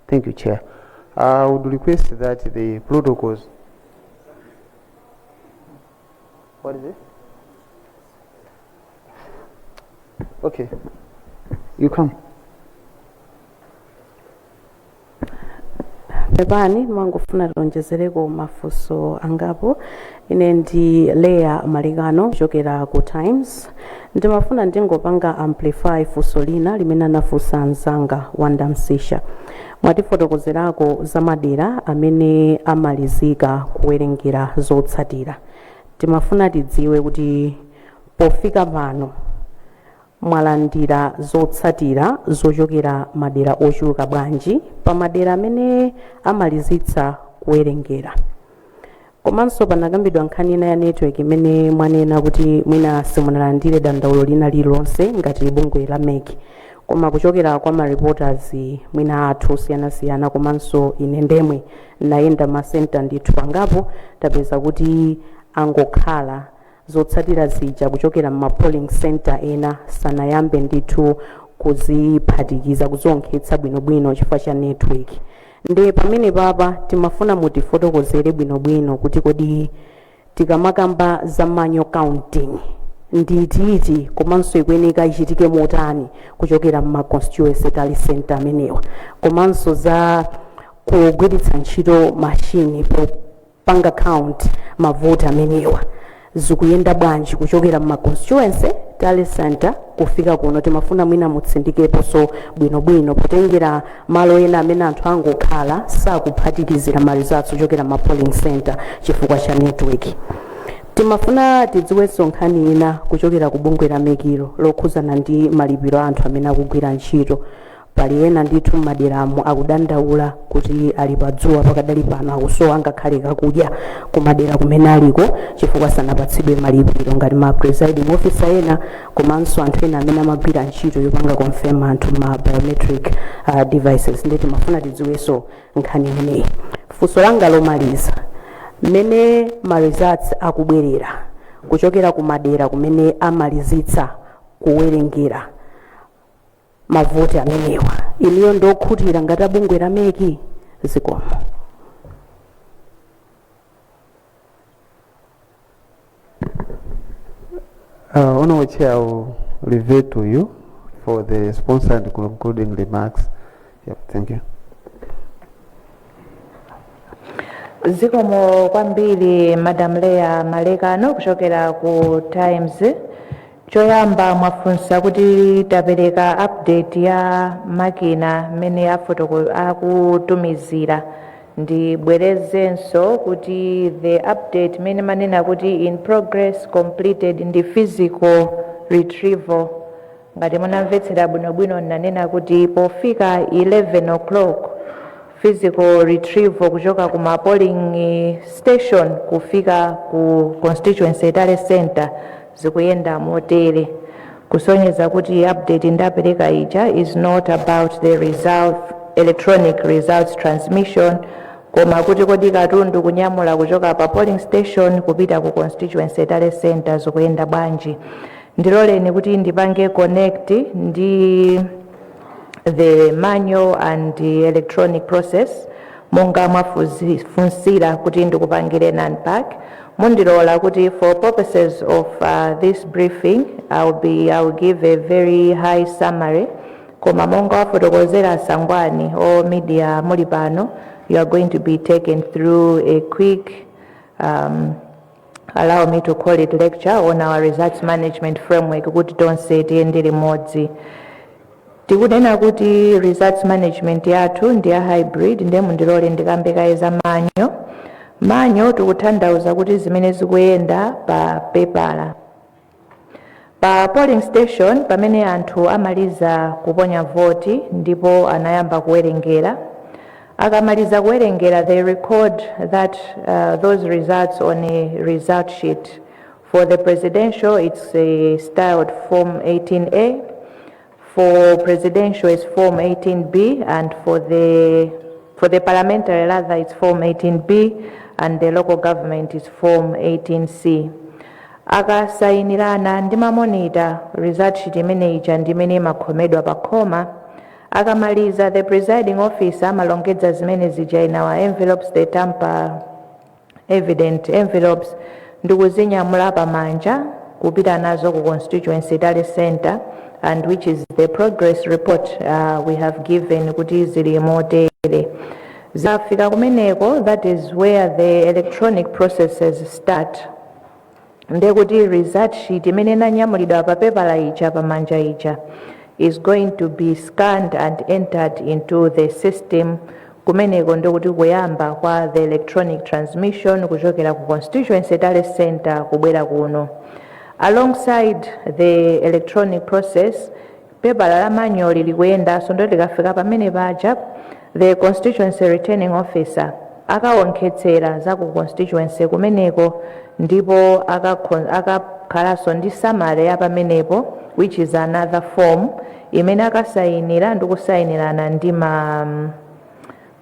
Thank you, Chair. I would request that the protocols. What is it? Okay. You come. Pepani mwangufuna tonjezereko mafunso angapo. Ine ndi Leah Maligano kuchokera ku Times. Ndimafuna ndingopanga amplify funso lina limene anafunsa mzanga Wanda Nsisha. Mwatifotokozerako za madera amene amalizika kuwerengera zotsatira. Timafuna tidziwe kuti pofika pano mwalandira zotsatira zochokera madera ochuluka bwanji pa madera amene amalizitsa kuwerengera. Komanso panakambidwa nkhani ina ya network imene mwanena kuti mwina simunalandire dandaulo lina lililonse ngati bungwe la MEC, koma kuchokera kwa ma reporters mwina athu siyanasiyana komanso ine ndemwe nayenda masenta ndithu pangapo tapeza kuti angokhala zotsatira zija kuchokera ma polling center ena sanayambe ndithu kuziphatikiza kuzonkhetsa bwinobwino chifukwa cha network. Ndi pamene papa timafuna mutifotokozere bwinobwino kuti kodi tikamakamba za manual counting nditiiti komanso ikuyeneka ichitike motani kuchokera mma constituency tally center amenewa, komanso za kugwiritsa ntchito machine popanga count mavoti amenewa zikuyenda bwanji kuchokera mma constituency tally center kufika kuno. Timafuna mwina mutsindikeponso bwinobwino potengera malo ena amene anthu angokhala sakuphatikizira ma results kuchokera ma polling center chifukwa cha network. Timafuna tidziwenso nkhani ina kuchokera ku bungwe la mekiro lokhuzana ndi malipiro a anthu amene akugwira ntchito. Pali ena ndithu m'maderamo akudandaula kuti ali padzuwa pakadali pano akusowa ngakhale kakudya kumadera kumene aliko chifukwa sanapatsidwe malipiro ngati ma presiding officer ena komanso anthu ena amene amagwira ntchito yopanga confirm anthu ma biometric devices. Ndi timafuna tidziwenso nkhani imeneyi. Funso langa lomaliza, mmene ma results akubwerera kuchokera kumadera kumene amalizitsa kuwerengera mavoti amenewa, iniyo ndokhutira ngati abungwe la meki zikomo. Honorable Chair, I will revert to you for the sponsor and concluding remarks. Yep, thank you. Zikomo kwambiri Madam Leah Malekano kuchokera ku Times. Choyamba mwafunsa kuti tapereka update ya makina mene akutumizira. Ndibwerezenso kuti the update mene manena kuti in progress completed ndi physical retrieval. Ngati munamvetsera bwinobwino nanena kuti pofika 11 o'clock physical retrieval kuchoka kuma polling station kufika ku constituency tally center zikuyenda motere, kusonyeza kuti update ndapereka ija is not about the result electronic results transmission, koma kuti kodi katundu kunyamula kuchoka pa polling station kupita ku constituency tally center zikuyenda bwanji. Ndiloleni kuti ndipange connect ndi the manual and the electronic process monga mwafunsira kuti ndikupangire unpack. Mundilola kuti for purposes of this briefing I'll give a very high summary, koma monga wafotokozera sangwani or media muli pano, you are going to be taken through a quick allow me to call it lecture on our results management framework kuti tonse tiyende limodzi. Tikunena kuti results management yathu ndi ya hybrid, ndiye mundilole ndikambeka za manyo tikutanthauza kuti zimene zikuyenda pa pepala. Pa polling station pamene anthu amaliza kuponya voti ndipo anayamba kuwerengera, akamaliza kuwerengera they record that those results on a result sheet. For the presidential it's styled form 18A, for presidential it's form 18B, and for the parliamentary rather it's form 18B, and the local government is form 18C. Akasayinirana ndi mamonita result sheet imene ija ndimene makhomedwa pakhoma. Akamaliza the presiding officer amalongedza zimene zija in our envelopes, the tamper evident envelopes, ndikuzinyamula pamanja kupita nazo ku constituency tally center, and which is the progress report we have given kuti zili motere. Zafika kumeneko, that is where the electronic processes start. Ndekuti result sheet imene nanyamulidwa pa paper ija pamanja ija is going to be scanned and entered into the system. Kumeneko ndekuti kuyamba kwa the electronic transmission kuchokera ku constituency tally center kubwera kuno. Alongside the electronic process, paper la manual likuyenda, so ndo likafika pamene paja the constituency returning officer akaonkhetsera za ku constituency kumeneko, ndipo akakhalaso ndi summary ya pamenepo, which is another form imene akasayinira ndi kusayinirana ndi ma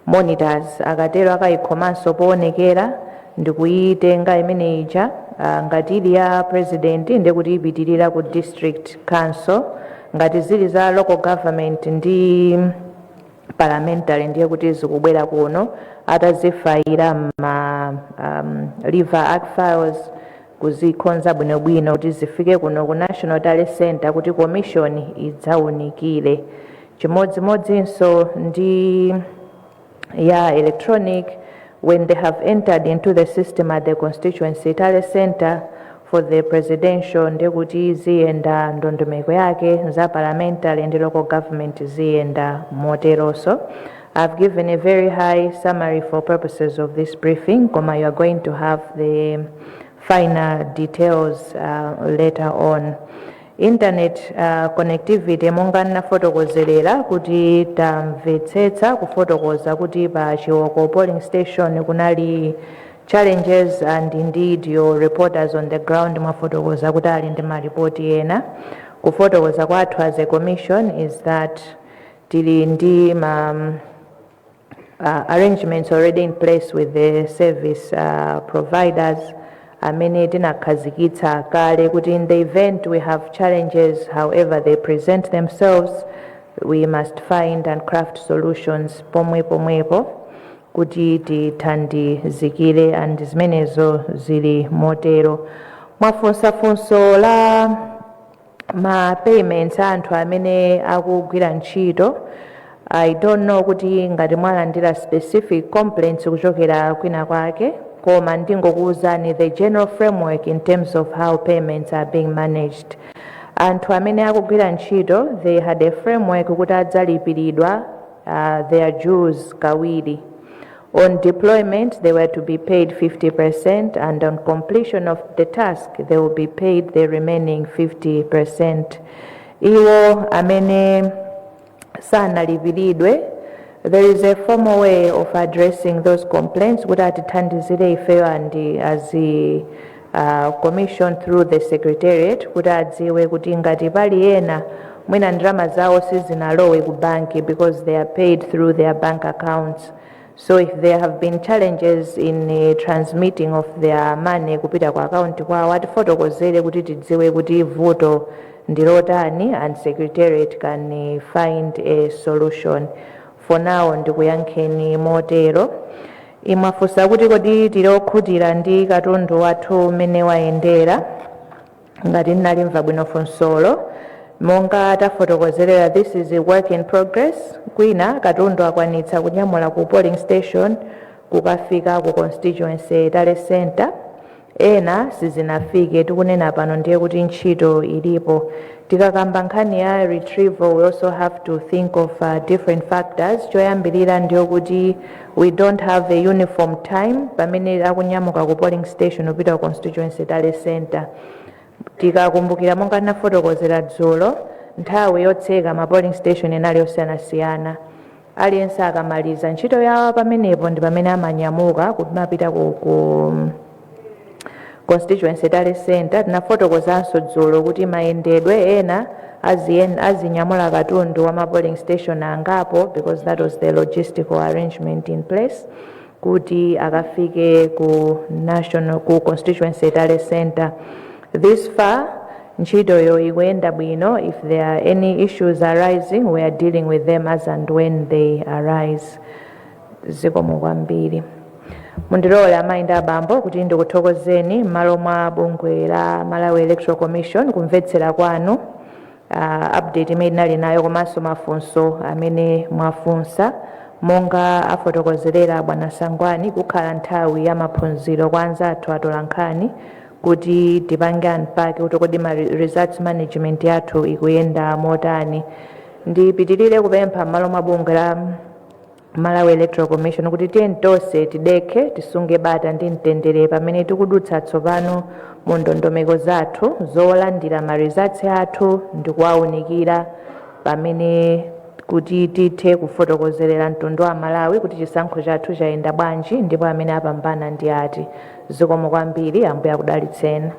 monitors. Akatero akayikhomanso poonekera ndikuyitenga imene ija ngati ili ya president ndekuti ipitirira ku district council ngati zili za local government ndi parliamentary ndiye kuti zikubwera kuno atazifayira ma liver act files kuzikonza bwinobwino kuti zifike kuno ku National Talent Center kuti commission idzaunikire chimodzimodzinso ndi ya electronic when they have entered into the system at the constituency talent center for the presidential ndiye kuti ziyenda ndondomeko yake za parliamentary and local government ziyenda moteroso. I've given a very high summary for purposes of this briefing. Koma, you are going to have the final details later on. Internet connectivity monga nafotokozerera kuti tamvetsetsa kufotokoza kuti pa Chiwoko polling station kunali challenges, and indeed your reporters on the ground mwafotokoza kuti ali ndi maripoti ena. Kufotokoza kwathu as a commission is that tili ndi arrangements already in place with the service providers amene tinakhazikitsa kale kuti in the event we have challenges however they present themselves, we must find and craft solutions pomwepo kuti tithandizikire, and zimenezo zili motero. Mwafunsafunso la ma payments anthu amene akugwira ntchito, I don't know kuti ngati mwalandira specific complaints kuchokera kwina kwake, koma ndingokuwuzani the general framework in terms of how payments are being managed. Anthu amene akugwira ntchito, they had a framework kuti adzalipiridwa their dues kawiri. On deployment, they were to be paid 50%, and on completion of the task, they will be paid the remaining 50%. Iwo amene sanalipiridwe, there is a formal way of addressing those complaints kuti atithandizire ifeyo and as a commission through the secretariat kuti adziwe kuti ngati pali ena mwina ndalama zawo sizinalowe ku banki because they are paid through their bank accounts. So if there have been challenges in transmitting of their money kupita kwa account kwawo, atifotokozere kuti tidziwe kuti vuto ndilotani, and secretariat can find a solution. For now ndikuyankheni motero. Imafusa kuti kodi tilokhutira ndi katundu wathu umene wayendera, ngati ndinalimva bwino funsolo monga tafotokozerera, this is a work in progress. Kwina katundu akwanitsa kunyamula ku polling station kukafika ku constituency talent center, ena sizinafike. Tikunena pano ndiye kuti ntchito ilipo. Tikakamba nkhani ya retrieval, we also have to think of different factors. Choyambirira ndiyo kuti we don't have a uniform time pamene akunyamuka ku polling station upita ku constituency talent center. Tikakumbukira monga nafotokozera dzulo, nthawi yotseka ma polling station enali osiyanasiyana. Aliyense akamaliza ntchito yawo pamenepo ndi pamene amanyamuka kuti mapita ku constituency talent center. Tinafotokozanso dzulo kuti mayendedwe ena azinyamula katundu wa ma polling station angapo, because that was the logistical arrangement in place kuti akafike ku constituency talent center. This far ntchito yo ikuyenda bwino. If there are any issues arising, we are dealing with them as and when they arise. Zikomo kwambiri. Mundilole amayi abambo kuti ndikuthokozeni m'malo mwa bungwe la Malawi Electoral Commission kumvetsera kwanu update imene nali nayo komanso mafunso amene mwafunsa. Monga afotokozerera bwana Sangwani, kukhala nthawi ya maphunziro kwa anzathu atolankhani kuti tipange unpack kuti kodi ma results management yathu ikuyenda motani. Ndipitirire kupempha m'malo mwa bungwe la Malawi Electoral Commission kuti tiyeni tonse tidekhe tisunge bata ndi mtendere pamene tikudutsa tsopano mu ndondomeko zathu zolandira ma results athu ndi kuwaunikira, pamene kuti tithe kufotokozerera mtundu wa Malawi kuti chisankho chathu chayenda bwanji ndipo amene apambana ndi ati. Zikomo kwambiri, Ambuye akudalitseni.